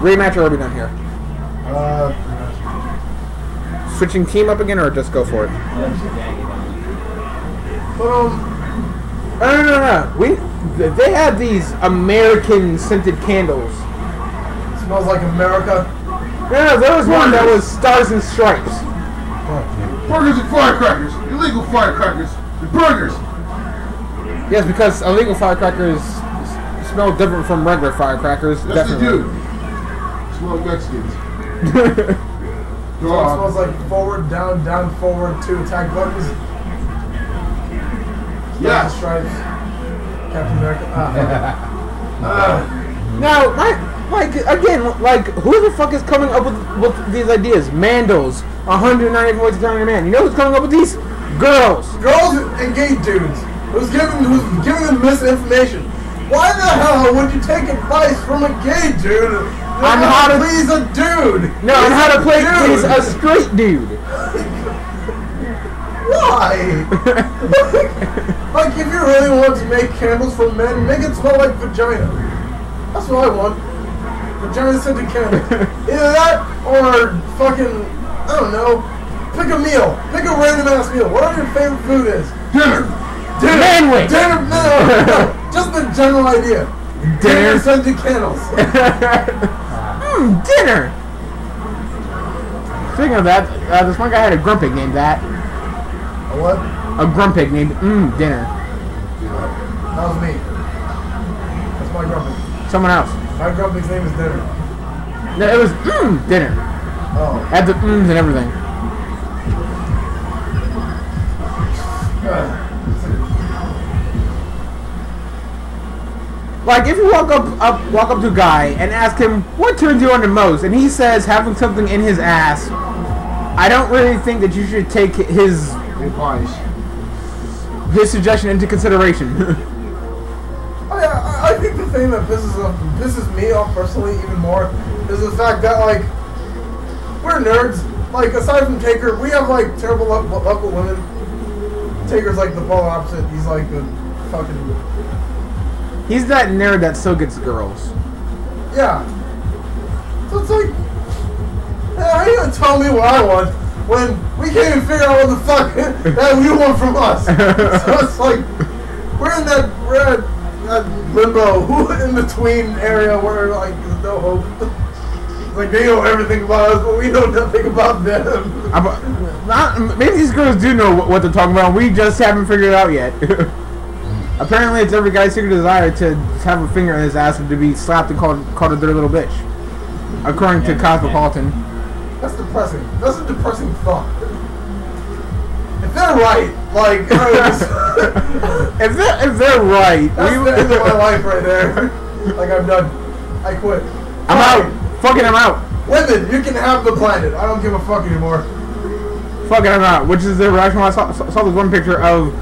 Rematch or are we done here? Switching team up again or just go for it? No. They had these American scented candles. Smells like America. No, there was one that was Stars and Stripes. Burgers and firecrackers. Illegal firecrackers. And burgers. Yes, because illegal firecrackers smell different from regular firecrackers. Yes, definitely. they do. Smell like Mexicans. So it smells like forward, down, down, forward, 2 attack buttons. Yes. Stripes. Captain America. Now, like, who the fuck is coming up with these ideas? Mandos, 190 voices telling a man. You know who's coming up with these? Girls. Girls and gay dudes. Who's giving them misinformation? Why the hell would you take advice from a gay dude on how to please a dude? No, on how to please a straight dude. Why? Like, if you really want to make candles for men, make it smell like vagina. That's what I want. Vagina-scented candles. Either that or fucking, I don't know, pick a meal. Pick a random ass meal. Whatever your favorite food is. Dinner. Manwich. Dinner. No. Just the general idea. Dinner-scented candles. Dinner. Speaking of that, this one guy had a grumpig named that. A what? A grumpig named Dinner. That was me. That's my grumpig. Someone else. My grumpig's name is Dinner. No, it was Dinner. Oh. Had the and everything. Like, if you walk up to a guy and ask him what turns you on the most, and he says having something in his ass, I don't really think that you should take his suggestion into consideration. I think the thing that pisses me off personally even more is the fact that, like, we're nerds. Like, aside from Taker, we have, like, terrible luck with women. Taker's like the polar opposite. He's like the fucking... He's that nerd that still gets girls. Yeah. So it's like, how are you gonna tell me what I want when we can't even figure out what the fuck that you want from us? So it's like, we're in that limbo in between area where, like, there's no hope. Like, they know everything about us, but we know nothing about them. Maybe these girls do know what they're talking about. We just haven't figured it out yet. Apparently, it's every guy's secret desire to have a finger in his ass and to be slapped and called a dirty little bitch, according to Cosmopolitan. That's depressing. That's a depressing thought. If they're right, like, if they're right, that's the end of my life right there. Like, I'm done. I quit. I'm out. Fucking I'm out. Women, you can have the planet. I don't give a fuck anymore. Fucking I'm out. Which is the reaction when I saw this one picture of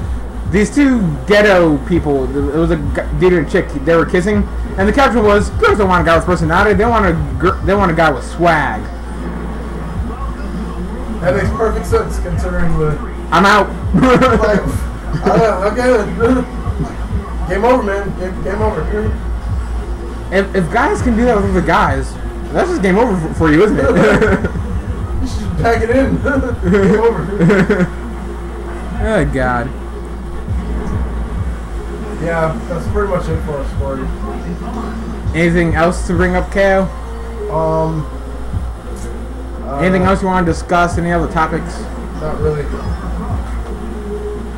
these two ghetto people. It was a dude and a chick. They were kissing, and the caption was, "Girls don't want a guy with personality. They want a guy with swag." That makes perfect sense considering the. I'm out. Like, okay. Game over, man. Game over. If guys can do that with other guys, that's just game over for you, isn't it? You should pack it in. Game over. Oh God. Yeah, that's pretty much it for our story. Anything else to bring up, Kale? Anything else you want to discuss? Any other topics? Not really.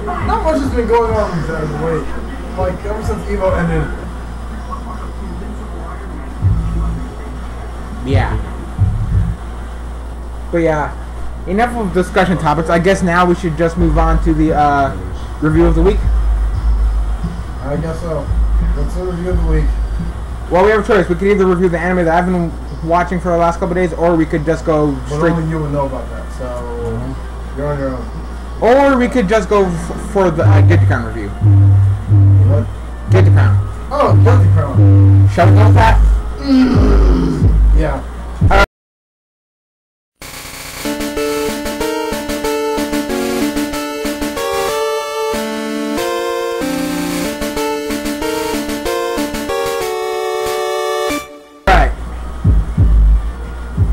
Not much has been going on as of late. Like, ever since Evo ended. Yeah. But yeah, enough of discussion topics. I guess now we should just move on to the review of the week. I guess so. Let's do the review of the week. Well, we have a choice. We could either review the anime that I've been watching for the last couple of days, or we could just go But straight. only you would know about that, so you're on your own. Or we could just go for the Get the Crown review. What? Get the Crown. Oh, Guilty Crown. Shall we go with that? Yeah.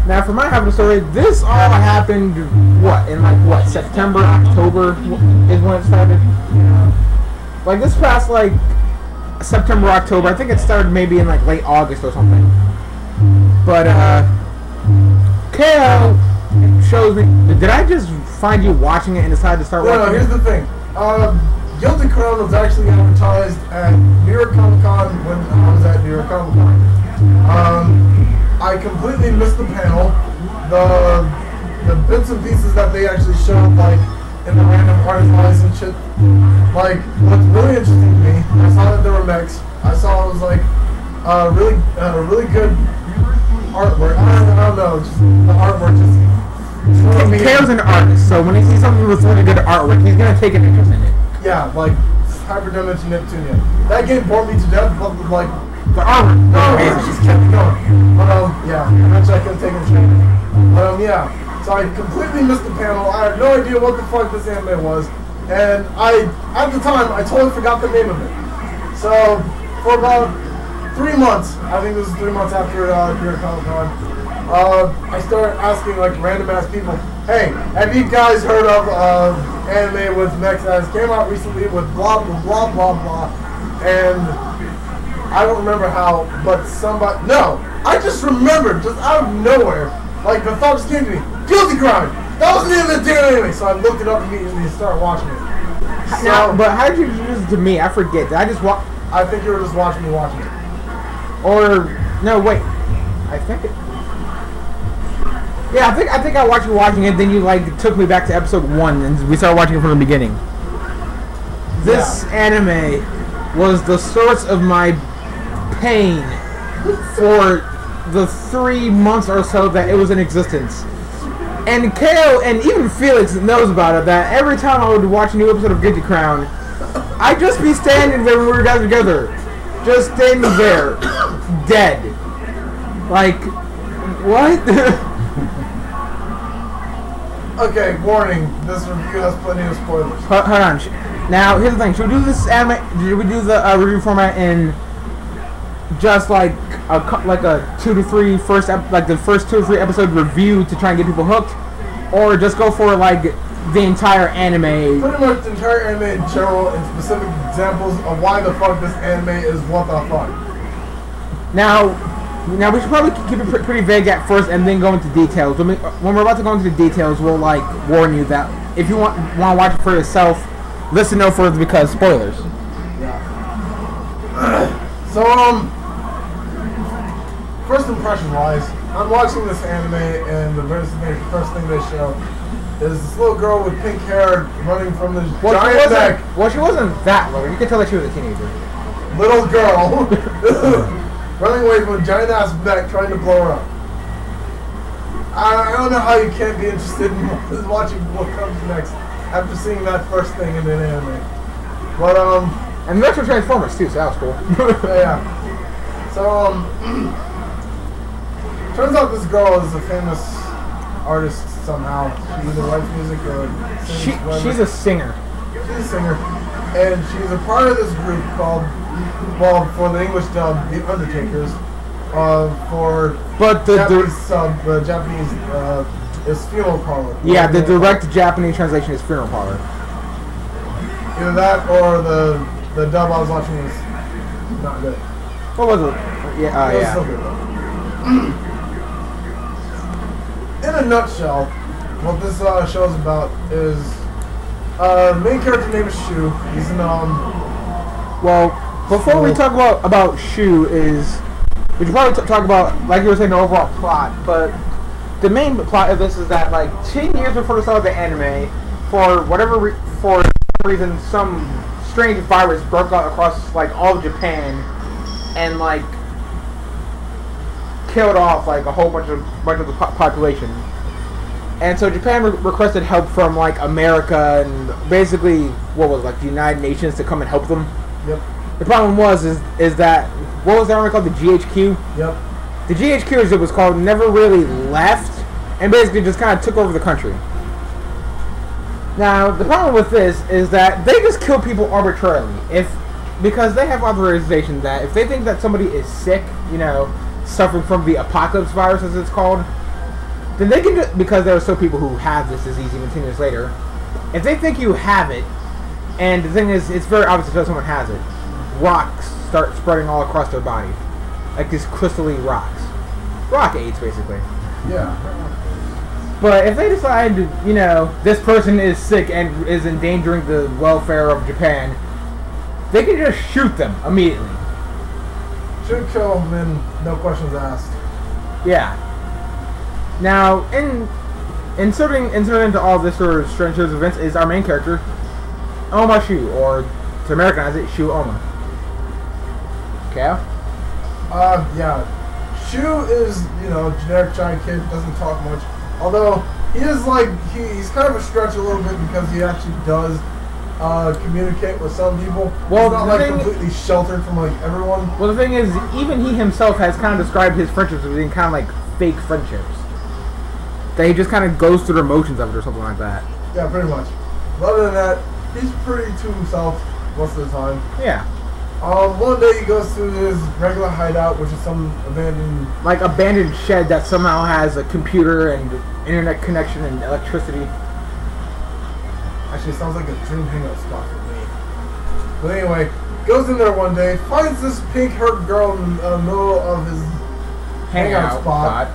Now, for my half of the story, this all happened, September, October is when it started? Like, this past, September, October. I think it started maybe in, late August or something. But, KO shows me... Did I just find you watching it and decide to start watching No, here's it? the thing. Guilty Crown was actually advertised at New York Comic Con when I was at New York Comic Con. I completely missed the panel. The bits and pieces that they actually showed, like in the random articles and shit, like what's really interesting to me, I saw that there were mechs. I saw it was like really good artwork. I don't know, just the artwork just. Kale's an artist, so when he sees something with really good artwork, he's gonna take an interest in it. Yeah, like Hyperdimension Neptunia. That game bored me to death, but like The artwork, it just kept going. But yeah, eventually I couldn't take it straight. But yeah, so I completely missed the panel. I had no idea what the fuck this anime was, and at the time I totally forgot the name of it. So for about 3 months, I think this was 3 months after New York Comic Con, I started asking like random ass people, hey, have you guys heard of anime with mechs that came out recently with blah blah blah blah blah, and I don't remember how, but somebody, no, I just remembered, just out of nowhere, like the thought just came to me, Guilty Crown, that was the name of the damn anime, so I looked it up immediately and started watching it. So, now, but how did you introduce it to me? I forget. Did I just watch? I think you were just watching me watching it. Or no, wait. I think it. Yeah, I think I watched you watching it. Then you like took me back to episode 1, and we started watching it from the beginning. This anime was the source of my pain for the 3 months or so that it was in existence. And Kale and even Felix knows about it, that every time I would watch a new episode of Guilty Crown, I'd just be standing there when we were guys together. Just standing there. Dead. Like, what? Okay, warning, this review has plenty of spoilers. Hold on. Now, here's the thing. Should we do this anime? Should we do the review format in just like a 2 to 3 like the first 2 or 3 episode review to try and get people hooked, or just go for like the entire anime? Pretty much the entire anime in general and specific examples of why the fuck this anime is what the fuck. Now we should probably keep it pretty vague at first and then go into details. When we're about to go into the details, we'll like warn you that if you want to watch it for yourself, listen no further because spoilers. So first impression wise, I'm watching this anime and the first thing they show is this little girl with pink hair running from this giant neck. Well, she wasn't that little. You can tell that she was a teenager. Little girl running away from a giant ass neck trying to blow her up. I don't know how you can't be interested in watching what comes next after seeing that first thing in an anime. But and the next one Transformers too, so that was cool. yeah. So turns out this girl is a famous artist somehow. She either writes music or sings. She's a singer. She's a singer, and she's a part of this group called, well, for the English dub, The Undertakers. For Japanese sub, the Japanese is funeral parlor. Yeah, the direct Japanese translation is funeral parlor. Either that or the dub I was watching was not good. What was it? Yeah, It was still good though. In a nutshell, what this show is about is the main character name is Shu. He's an Well, before we talk about Shu, we should probably talk about, like you were saying, the overall plot. But the main plot of this is that like 10 years before the start of the anime, for whatever reason, some strange virus broke out across like all of Japan and like killed off like a whole bunch of the population. And so Japan requested help from like America and basically what was it, like the United Nations to come and help them. Yep. The problem is that what was that army called? The GHQ. Yep. The GHQ, as it was called, never really left and basically just kind of took over the country. Now the problem with this is that they just kill people arbitrarily because they have authorization that if they think that somebody is sick, suffering from the apocalypse virus as it's called, then they can just, because there are still people who have this disease even 10 years later, if they think you have it, and the thing is, it's very obvious if someone has it, rocks start spreading all across their body. Like these crystalline rocks. Rock AIDS, basically. Yeah. But if they decide, you know, this person is sick and is endangering the welfare of Japan, they can just shoot them immediately. Shoot, kill, then no questions asked. Yeah. Now, inserting into all this sort of strange events is our main character, Oma Shu, or to Americanize it, Shu Oma. Okay. Yeah. Shu is, you know, generic giant kid, doesn't talk much. Although, he is like, he's kind of a stretch a little bit because he actually does communicate with some people. Well, he's not like completely sheltered from like everyone. Well, the thing is, even he himself has kind of described his friendships as being kind of like fake friendships. That he just kind of goes through the motions of it or something like that. Yeah, pretty much. But other than that, he's pretty to himself most of the time. Yeah. One day he goes to his regular hideout, which is some abandoned shed that somehow has a computer and internet connection and electricity. Actually, sounds like a dream hangout spot for me. But anyway, goes in there one day, finds this pink-haired girl in the middle of his hangout spot.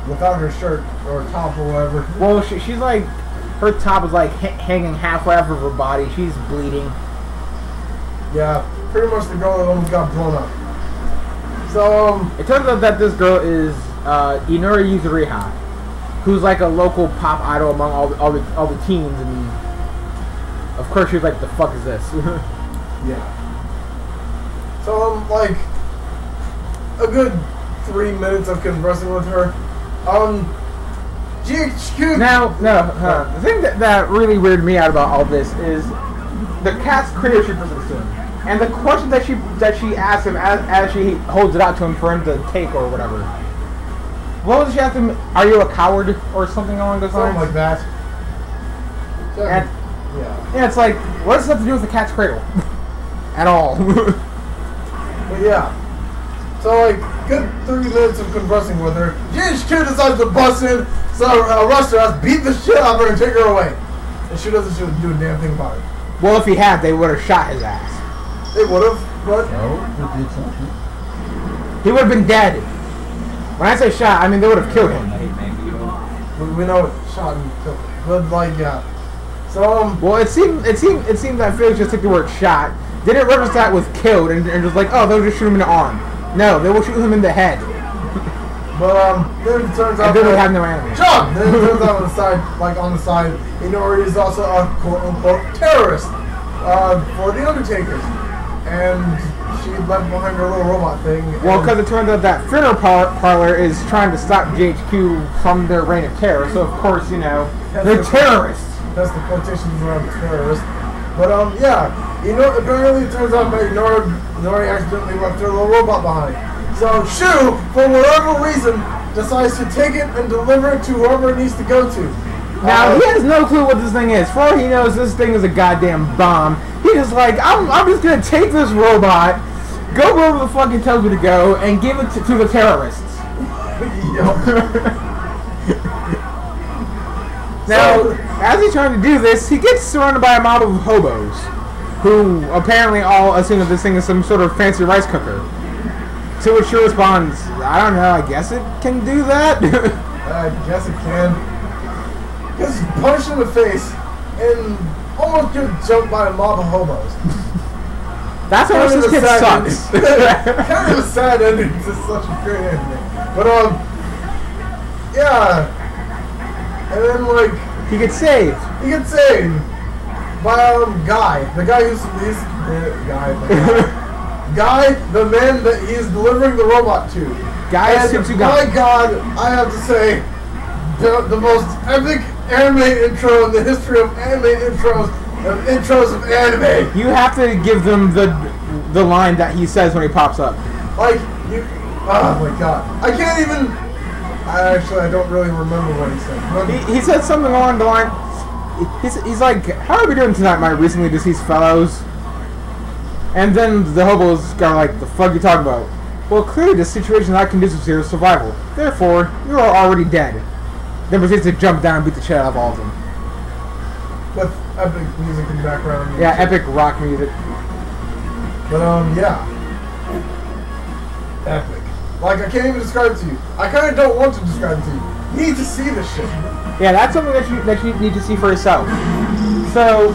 Without her shirt or top or whatever. Well, she's like, her top is like hanging halfway off of her body. She's bleeding. Yeah, pretty much the girl that almost got blown up. So, it turns out that this girl is Inori Yuzuriha, who's like a local pop idol among all the teens, and of course she's like, the fuck is this? Yeah. So, like, a good 3 minutes of conversing with her. GHQ. Now, the thing that really weirded me out about all this is the cat's cradle she presents to him, and the question that she asks him as she holds it out to him for him to take or whatever. What was she ask him? Are you a coward or something along those lines? Something like that. And, yeah, it's like, what does this have to do with the cat's cradle? At all. But yeah. So, like, good 3 minutes of conversing with her. GHQ decides to bust in, so arrest her ass, beat the shit out of her, and take her away. And she doesn't do a damn thing about it. Well, if he had, they would have shot his ass. They would have, but... No, they did something. He would have been dead. When I say shot, I mean they would have killed him. We know it. Shot and killed him. But, like, yeah. So, well, it seemed that Felix just took the word shot, didn't reference that with killed, and just like, oh, they'll just shoot him in the arm. No, they will shoot him in the head. But then it turns out that have no enemy. John! Then it turns out on the side, Inori is also a quote-unquote terrorist for the Undertakers. And she left behind her little robot thing. Well, because it turns out that funeral parlor is trying to stop GHQ from their reign of terror, so of course, you know, they're terrorists. That's the quotations around terrorists. But, yeah, apparently it turns out that Inori accidentally left her little robot behind. So, Shu, for whatever reason, decides to take it and deliver it to whoever it needs to go to. Now, he has no clue what this thing is. For all he knows, this thing is a goddamn bomb. He's just like, I'm just going to take this robot, go wherever the fuck it tells me to go, and give it to the terrorists. Now, as he's trying to do this, he gets surrounded by a mob of hobos, who apparently all assume that this thing is some sort of fancy rice cooker. To which she responds, I don't know, I guess it can do that? I guess it can. Gets punched in the face and almost gets jumped by a mob of hobos. That's how much this kid sucks. Kind of a sad ending to such a great ending. But, yeah. And then, like... He gets saved. He gets saved by, Guy. The guy who's... Guy, the man that he's delivering the robot to. Guy, and my God, I have to say, the most epic anime intro in the history of anime intros of anime. You have to give them the line that he says when he pops up. Like, oh my God. I can't even... I don't really remember what he said. He said something along the line... He's like, how are we doing tonight, my recently deceased fellows? And then the hobos are like, the fuck you talking about? Well, clearly the situation is not conducive to your survival. Therefore, you are already dead. Then proceeds to jump down and beat the shit out of all of them. With epic music in the background. Yeah, epic rock music. But, yeah. Epic. Like, I can't even describe it to you. I kind of don't want to describe it to you. You need to see this shit. Yeah, that's something that you need to see for yourself. So,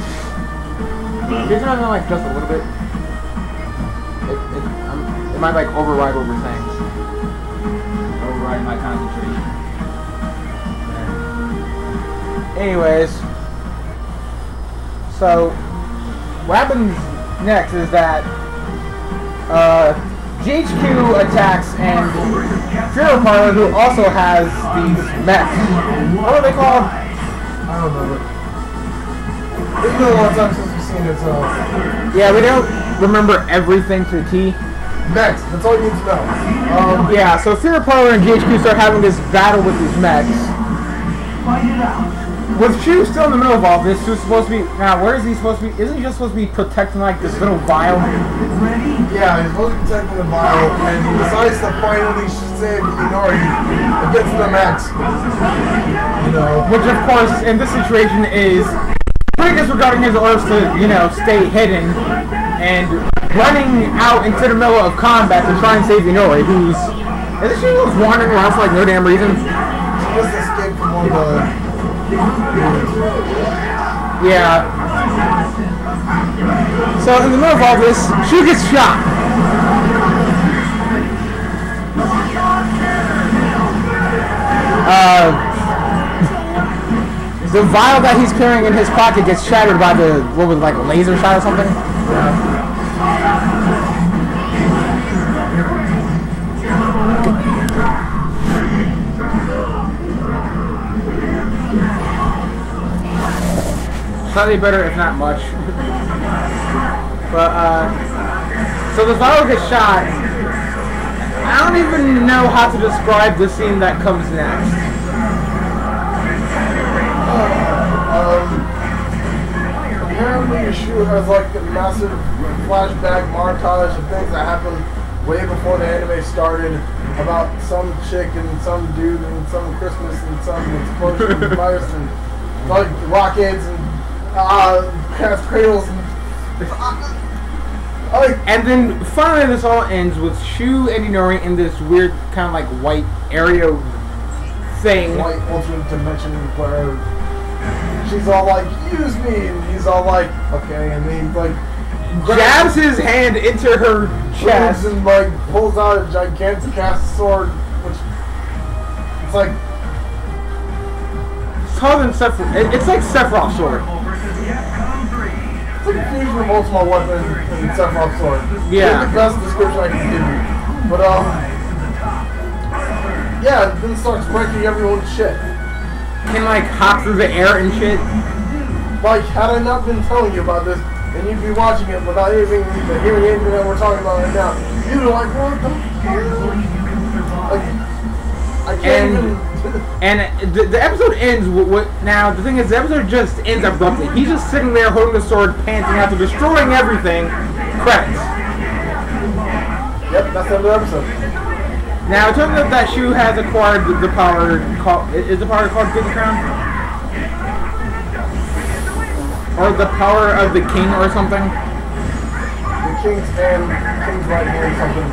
here's another like just a little bit. It might like override what we're saying. Override my concentration. Anyways, so what happens next is that GHQ attacks and Hero Parlor, who also has these mechs. What are they called? I don't know. It's been a long time since we've seen it, so... Yeah, we don't remember everything to the T. Next, that's all you need to know. Yeah, so Hero Parlor and GHQ start having this battle with these mechs. With Shu still in the middle of all this, Shu's supposed to be... Now, where is he supposed to be? Isn't he just supposed to be protecting, like, this little vial? Yeah, he's supposed to be protecting the vial, and he decides to finally save Inori against the Max. You know. Which, of course, in this situation is pretty disregarding his orders to, you know, stay hidden, and running out into the middle of combat to try and save Inori, who's... Isn't she just wandering around for, like, no damn reason? She just escaped from one of the... Yeah. So in the middle of all this, Shu gets shot. The vial that he's carrying in his pocket gets shattered by the, what was it, like a laser shot or something? Slightly better, if not much. But, so the vial gets shot. I don't even know how to describe the scene that comes next. Apparently Shu has like a massive flashback montage of things that happened way before the anime started about some chick and some dude and some Christmas and some explosion and virus and like rockets and cradles and then finally this all ends with Shu and Inori in this weird kind of like white area thing. White alternate dimension where she's all like, use me, and he's all like, okay, and then he like jabs his hand into her chest and like pulls out a gigantic ass sword, which it's like it's called in it's like Sephiroth's sword. It's like a fusion of Ultimate Weapon and Sephiroth's sword. Yeah. It's the best description I can give you. But yeah, then starts breaking everyone's shit. Can like hop through the air and shit. Like, had I not been telling you about this, and you'd be watching it without even hearing anything that we're talking about right now, you'd be like, what the fuck? Like, I can't even... And the episode ends with now the thing is the episode just ends abruptly. He's just sitting there holding the sword, panting after destroying everything. Credits. Yep, that's the end of the episode. Now it turns out that Shu has acquired the power called is the power called King Crown? Or the power of the king or something? The king's hand, king's right hand, something.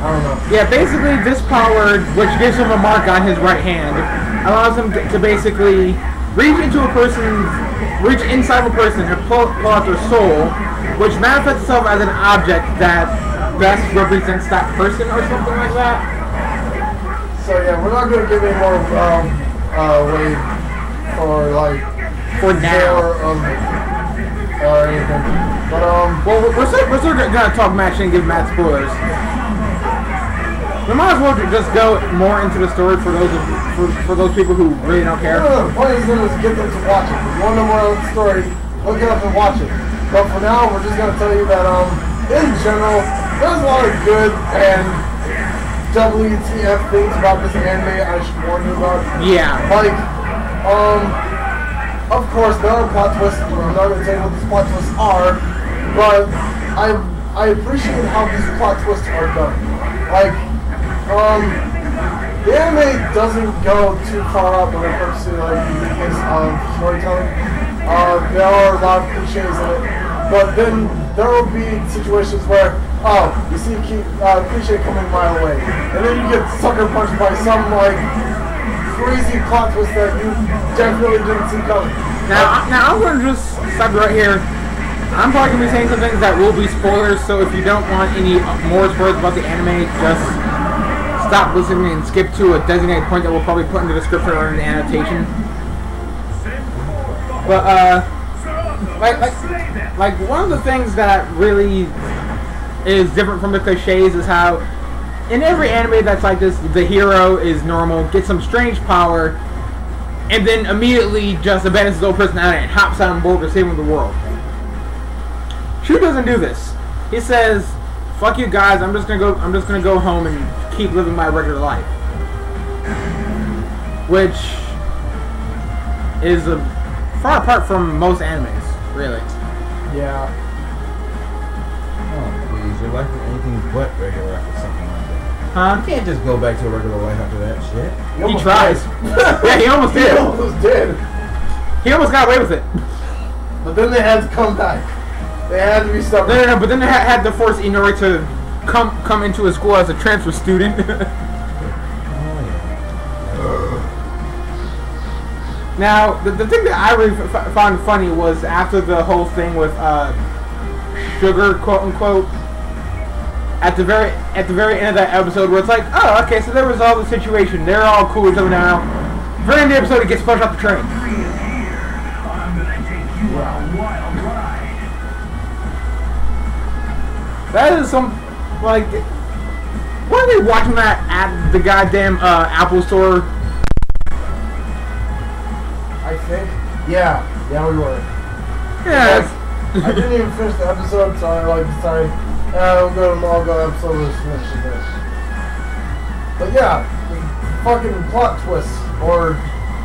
I don't know. Yeah, basically this power, which gives him a mark on his right hand, allows him to basically reach inside of a person and pull out their soul, which manifests itself as an object that best represents that person or something like that. So yeah, we're not going to give any more way for like for now or anything. But well, we're still gonna talk match and give Matt spoilers. We might as well just go more into the story for those people who really don't care. No, the point is to get them to watch it. If you want to know more about the story, look it up and watch it. But for now, we're just gonna tell you that in general, there's a lot of good and WTF things about this anime I should warn you about. Yeah. Like, of course, there are plot twists. I'm not gonna tell you what these plot twists are, but I appreciate how these plot twists are done. Like, the anime doesn't go too far out when it comes to like the case of storytelling. There are a lot of cliches in it, but then there will be situations where, you see cliche coming a mile away, and then you get sucker punched by some like crazy plot twist that you definitely didn't see coming. Now I'm going to just stop right here. I'm probably going to be saying some things that will be spoilers, so if you don't want any more spoilers about the anime, just stop listening and skip to a designated point that we'll probably put in the description or in the annotation. But, like one of the things that really is different from the cliches is how in every anime that's like this, the hero is normal, gets some strange power, and then immediately just abandons his old personality and hops on board to saving the world. Shu doesn't do this. He says, "Fuck you guys, I'm just gonna go home and keep living my regular life," which is far apart from most animes, really. Yeah. Oh, please, your life is anything but regular after something like that. Huh? You can't just go back to a regular life after that shit. He tries. Yeah, he almost did. He almost did. He almost got away with it. But then they had to come back. They had to be stubborn. No, but then they had to force Inori to come into his school as a transfer student. Now, the thing that I really found funny was after the whole thing with Sugar, quote unquote, at the very end of that episode, where it's like, oh, okay, so they resolved the situation. They're all cool with each other now. Very end of the episode, he gets pushed off the train. That is some, like, were they watching that at the goddamn Apple store? I think. Yeah, we were. Yeah. I didn't even finish the episode, so I decided, I'll go episode and finish this. But yeah, the fucking plot twists, or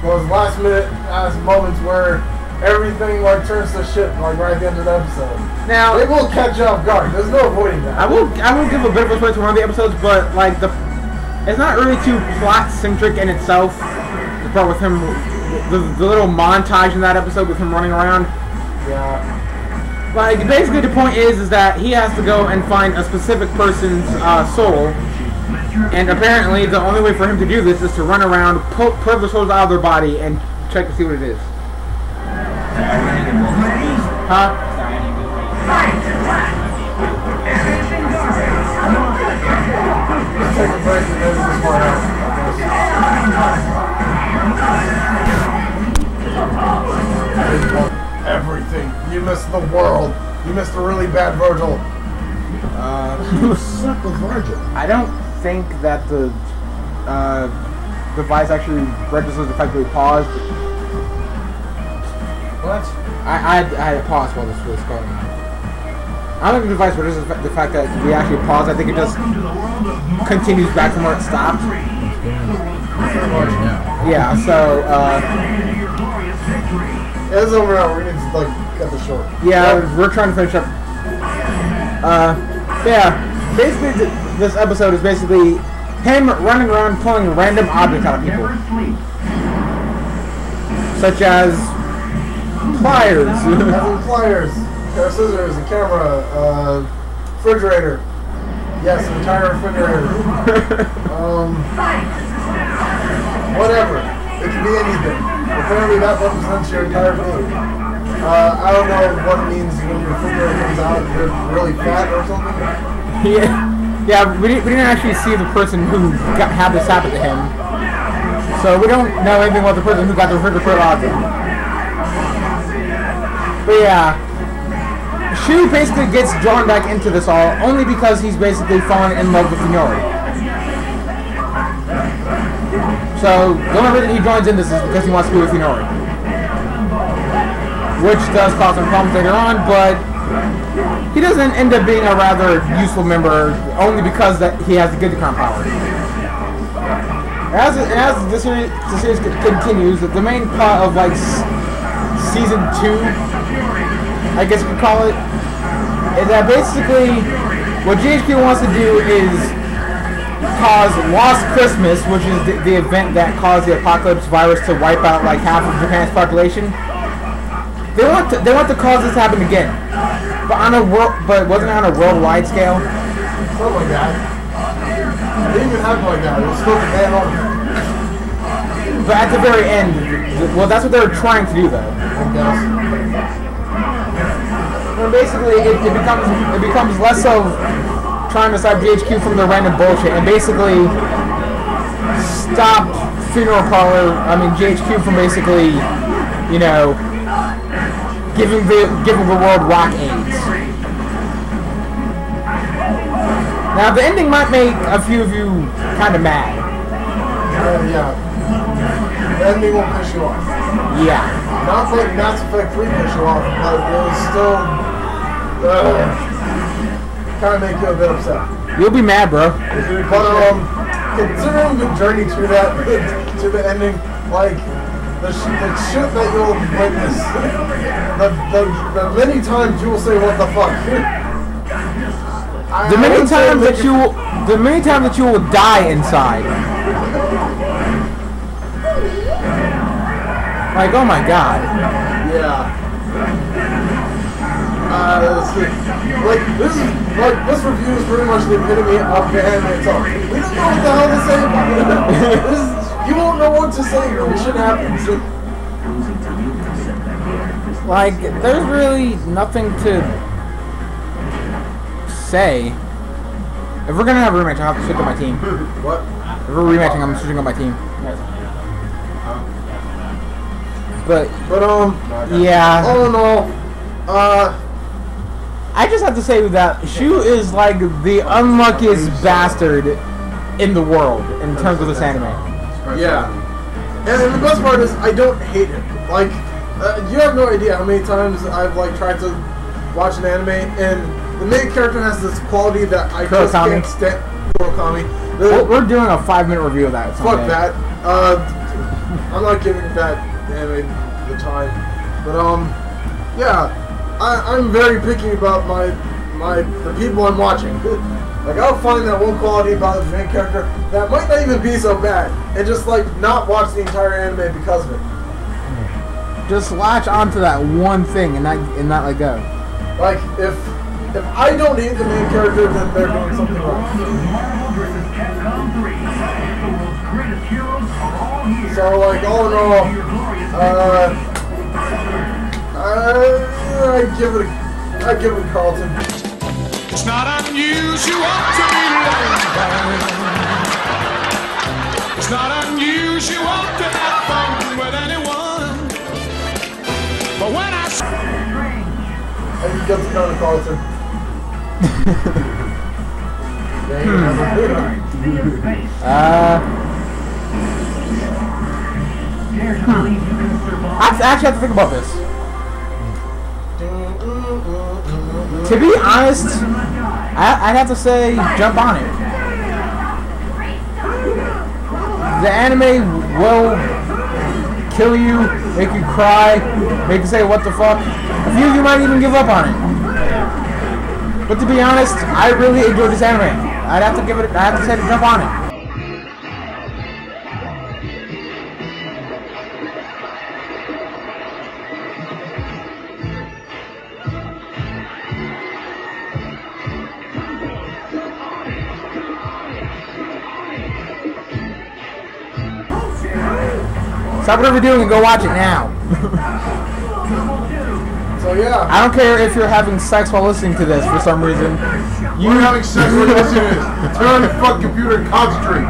those last minute ass moments where everything turns to shit right at the end of the episode. Now it will catch you off guard. There's no avoiding that. I will give a bit of a spoiler to one of the episodes, but it's not really too plot centric in itself. The part with him, the little montage in that episode with him running around. Yeah. Like basically the point is that he has to go and find a specific person's soul, and apparently the only way for him to do this is to run around, pull the souls out of their body, and check to see what it is. Huh? Let's take a break and edit this part out. Everything. You missed the world. You missed a really bad Virgil. You suck with Virgil. I don't think that the device actually registers the fact that we paused. What? I had paused while this was going on. I don't think the device registers the fact that we actually paused. I think it just continues back from where it stopped. Yeah, so, it's over now. We need to cut this short. yeah, we're trying to finish up. Yeah, basically this episode is basically him running around pulling random objects out of people. Such as pliers. Having pliers, a pair of scissors, a camera, refrigerator. Yes, an entire refrigerator. Whatever. It can be anything. Apparently that represents your entire food. I don't know what it means when your refrigerator comes out and you're really fat or something. Yeah, we didn't actually see the person who had this happen to him. So we don't know anything about the person who got the refrigerator out of him. But yeah, Shu basically gets drawn back into this all only because he's basically fallen in love with Inori. So the only reason he joins in this is because he wants to be with Inori. Which does cause some problems later on, but he doesn't end up being a rather useful member only because that he has the Gidecon power. As the series continues, the main plot of season 2, I guess you could call it, is that basically what GHQ wants to do is cause Lost Christmas, which is the event that caused the apocalypse virus to wipe out half of Japan's population. They want to cause this to happen again, but wasn't it on a worldwide scale? Something like that. It didn't even happen like that. It was still the bad on. But at the very end, well, that's what they were trying to do, though. I guess. And basically, it becomes less of trying to stop GHQ from their random bullshit, and basically stop funeral parlor. I mean, GHQ from basically, you know, giving the world rock AIDS. Now, the ending might make a few of you kind of mad. Yeah. The ending will piss you off. Yeah. Not like Mass Effect 3 piss you off, but it will still kind of make you a bit upset. You'll be mad, bro. But considering the journey to that, to the ending, like the shit that you'll witness, the many times you will say, "What the fuck." The many times that you will die inside. Like, oh my god. Yeah. This review is pretty much the epitome of the anime talk. We don't know what the hell to say about it. You won't know what to say or what should happen. Like, there's really nothing to say. If we're gonna have a rematch, I'll have to switch up my team. What? If we're rematching, I'm switching up my team. But yeah. All in all, I just have to say that Shu is like the unluckiest bastard in the world in terms of this anime. yeah. And the best part is, I don't hate him. Like, you have no idea how many times I've like tried to watch an anime and the main character has this quality that I just can't stand. Kurokami. We're doing a 5-minute review of that. Fuck that. I'm not giving that anime the time. But yeah, I'm very picky about the people I'm watching. Like, I'll find that one quality about the main character that might not even be so bad, and just like not watch the entire anime because of it. Just latch onto that one thing and not let go. Like, if I don't hate the main character, then they're doing something wrong. So, like, all in all, I give it a Carlton. It's not unusual to be lonely. It's not unusual to have fun with anyone. But when I give it to Carlton. I actually have to think about this. To be honest, I'd have to say jump on it. The anime will kill you, make you cry, make you say what the fuck. A few of you might even give up on it. But to be honest, I really enjoyed this anime. I have to say to jump on it. Stop whatever you're doing and go watch it now. So yeah. I don't care if you're having sex while listening to this for some reason. You're having sex while listening to this. Turn on your fucking computer and concentrate.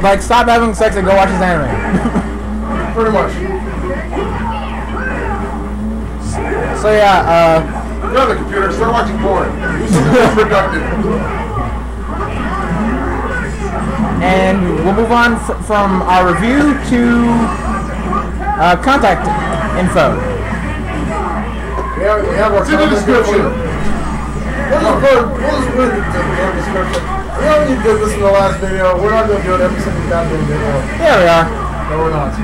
Like, stop having sex and go watch this anime. Pretty much. So yeah, You're on the computer, start watching porn. Do something more productive. and we'll move on from our review to contact info. We have our It's in the description. We'll just put it in the description. We already did this in the last video. We're not going to do it every single goddamn video. There we are. No, we're not.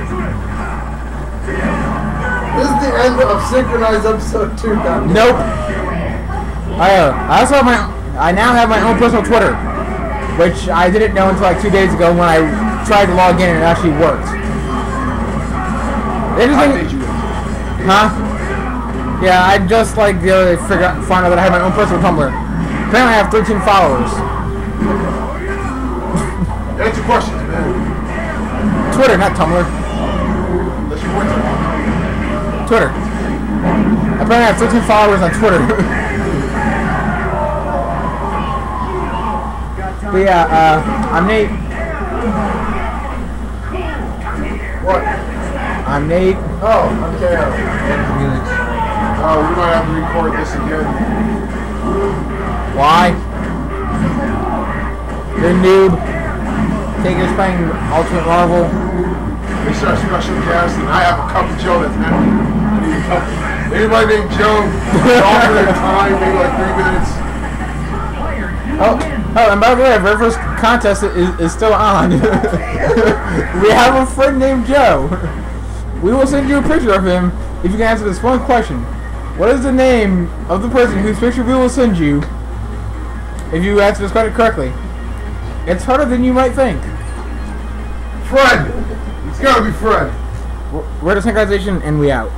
This is the end of Synchronize episode 2, goddamn. Nope. I also have I now have my own personal Twitter, which I didn't know until like 2 days ago when I tried to log in and it actually worked. Interesting. Huh? Yeah, I just like the other day found out that I had my own personal Tumblr. Apparently I have 13 followers. Answer questions, man. Twitter, not Tumblr. That's your point. Twitter. Apparently I have 13 followers on Twitter. But yeah, I'm Nate. What? I'm Nate. Oh, I'm KO. Oh, we might have to record this again. Why? You're a noob. Taker's playing Ultimate Marvel. This is our special guest, and I have a cup of Joe that's empty. I need a cup. Anybody named Joe, offer their time, maybe like 3 minutes. Oh, and by the way, our very first contest is still on. We have a friend named Joe. We will send you a picture of him if you can answer this one question. What is the name of the person whose picture we will send you if you answer this question correctly? It's harder than you might think. Fred! It's gotta be Fred. We're the Synchronization, and we out.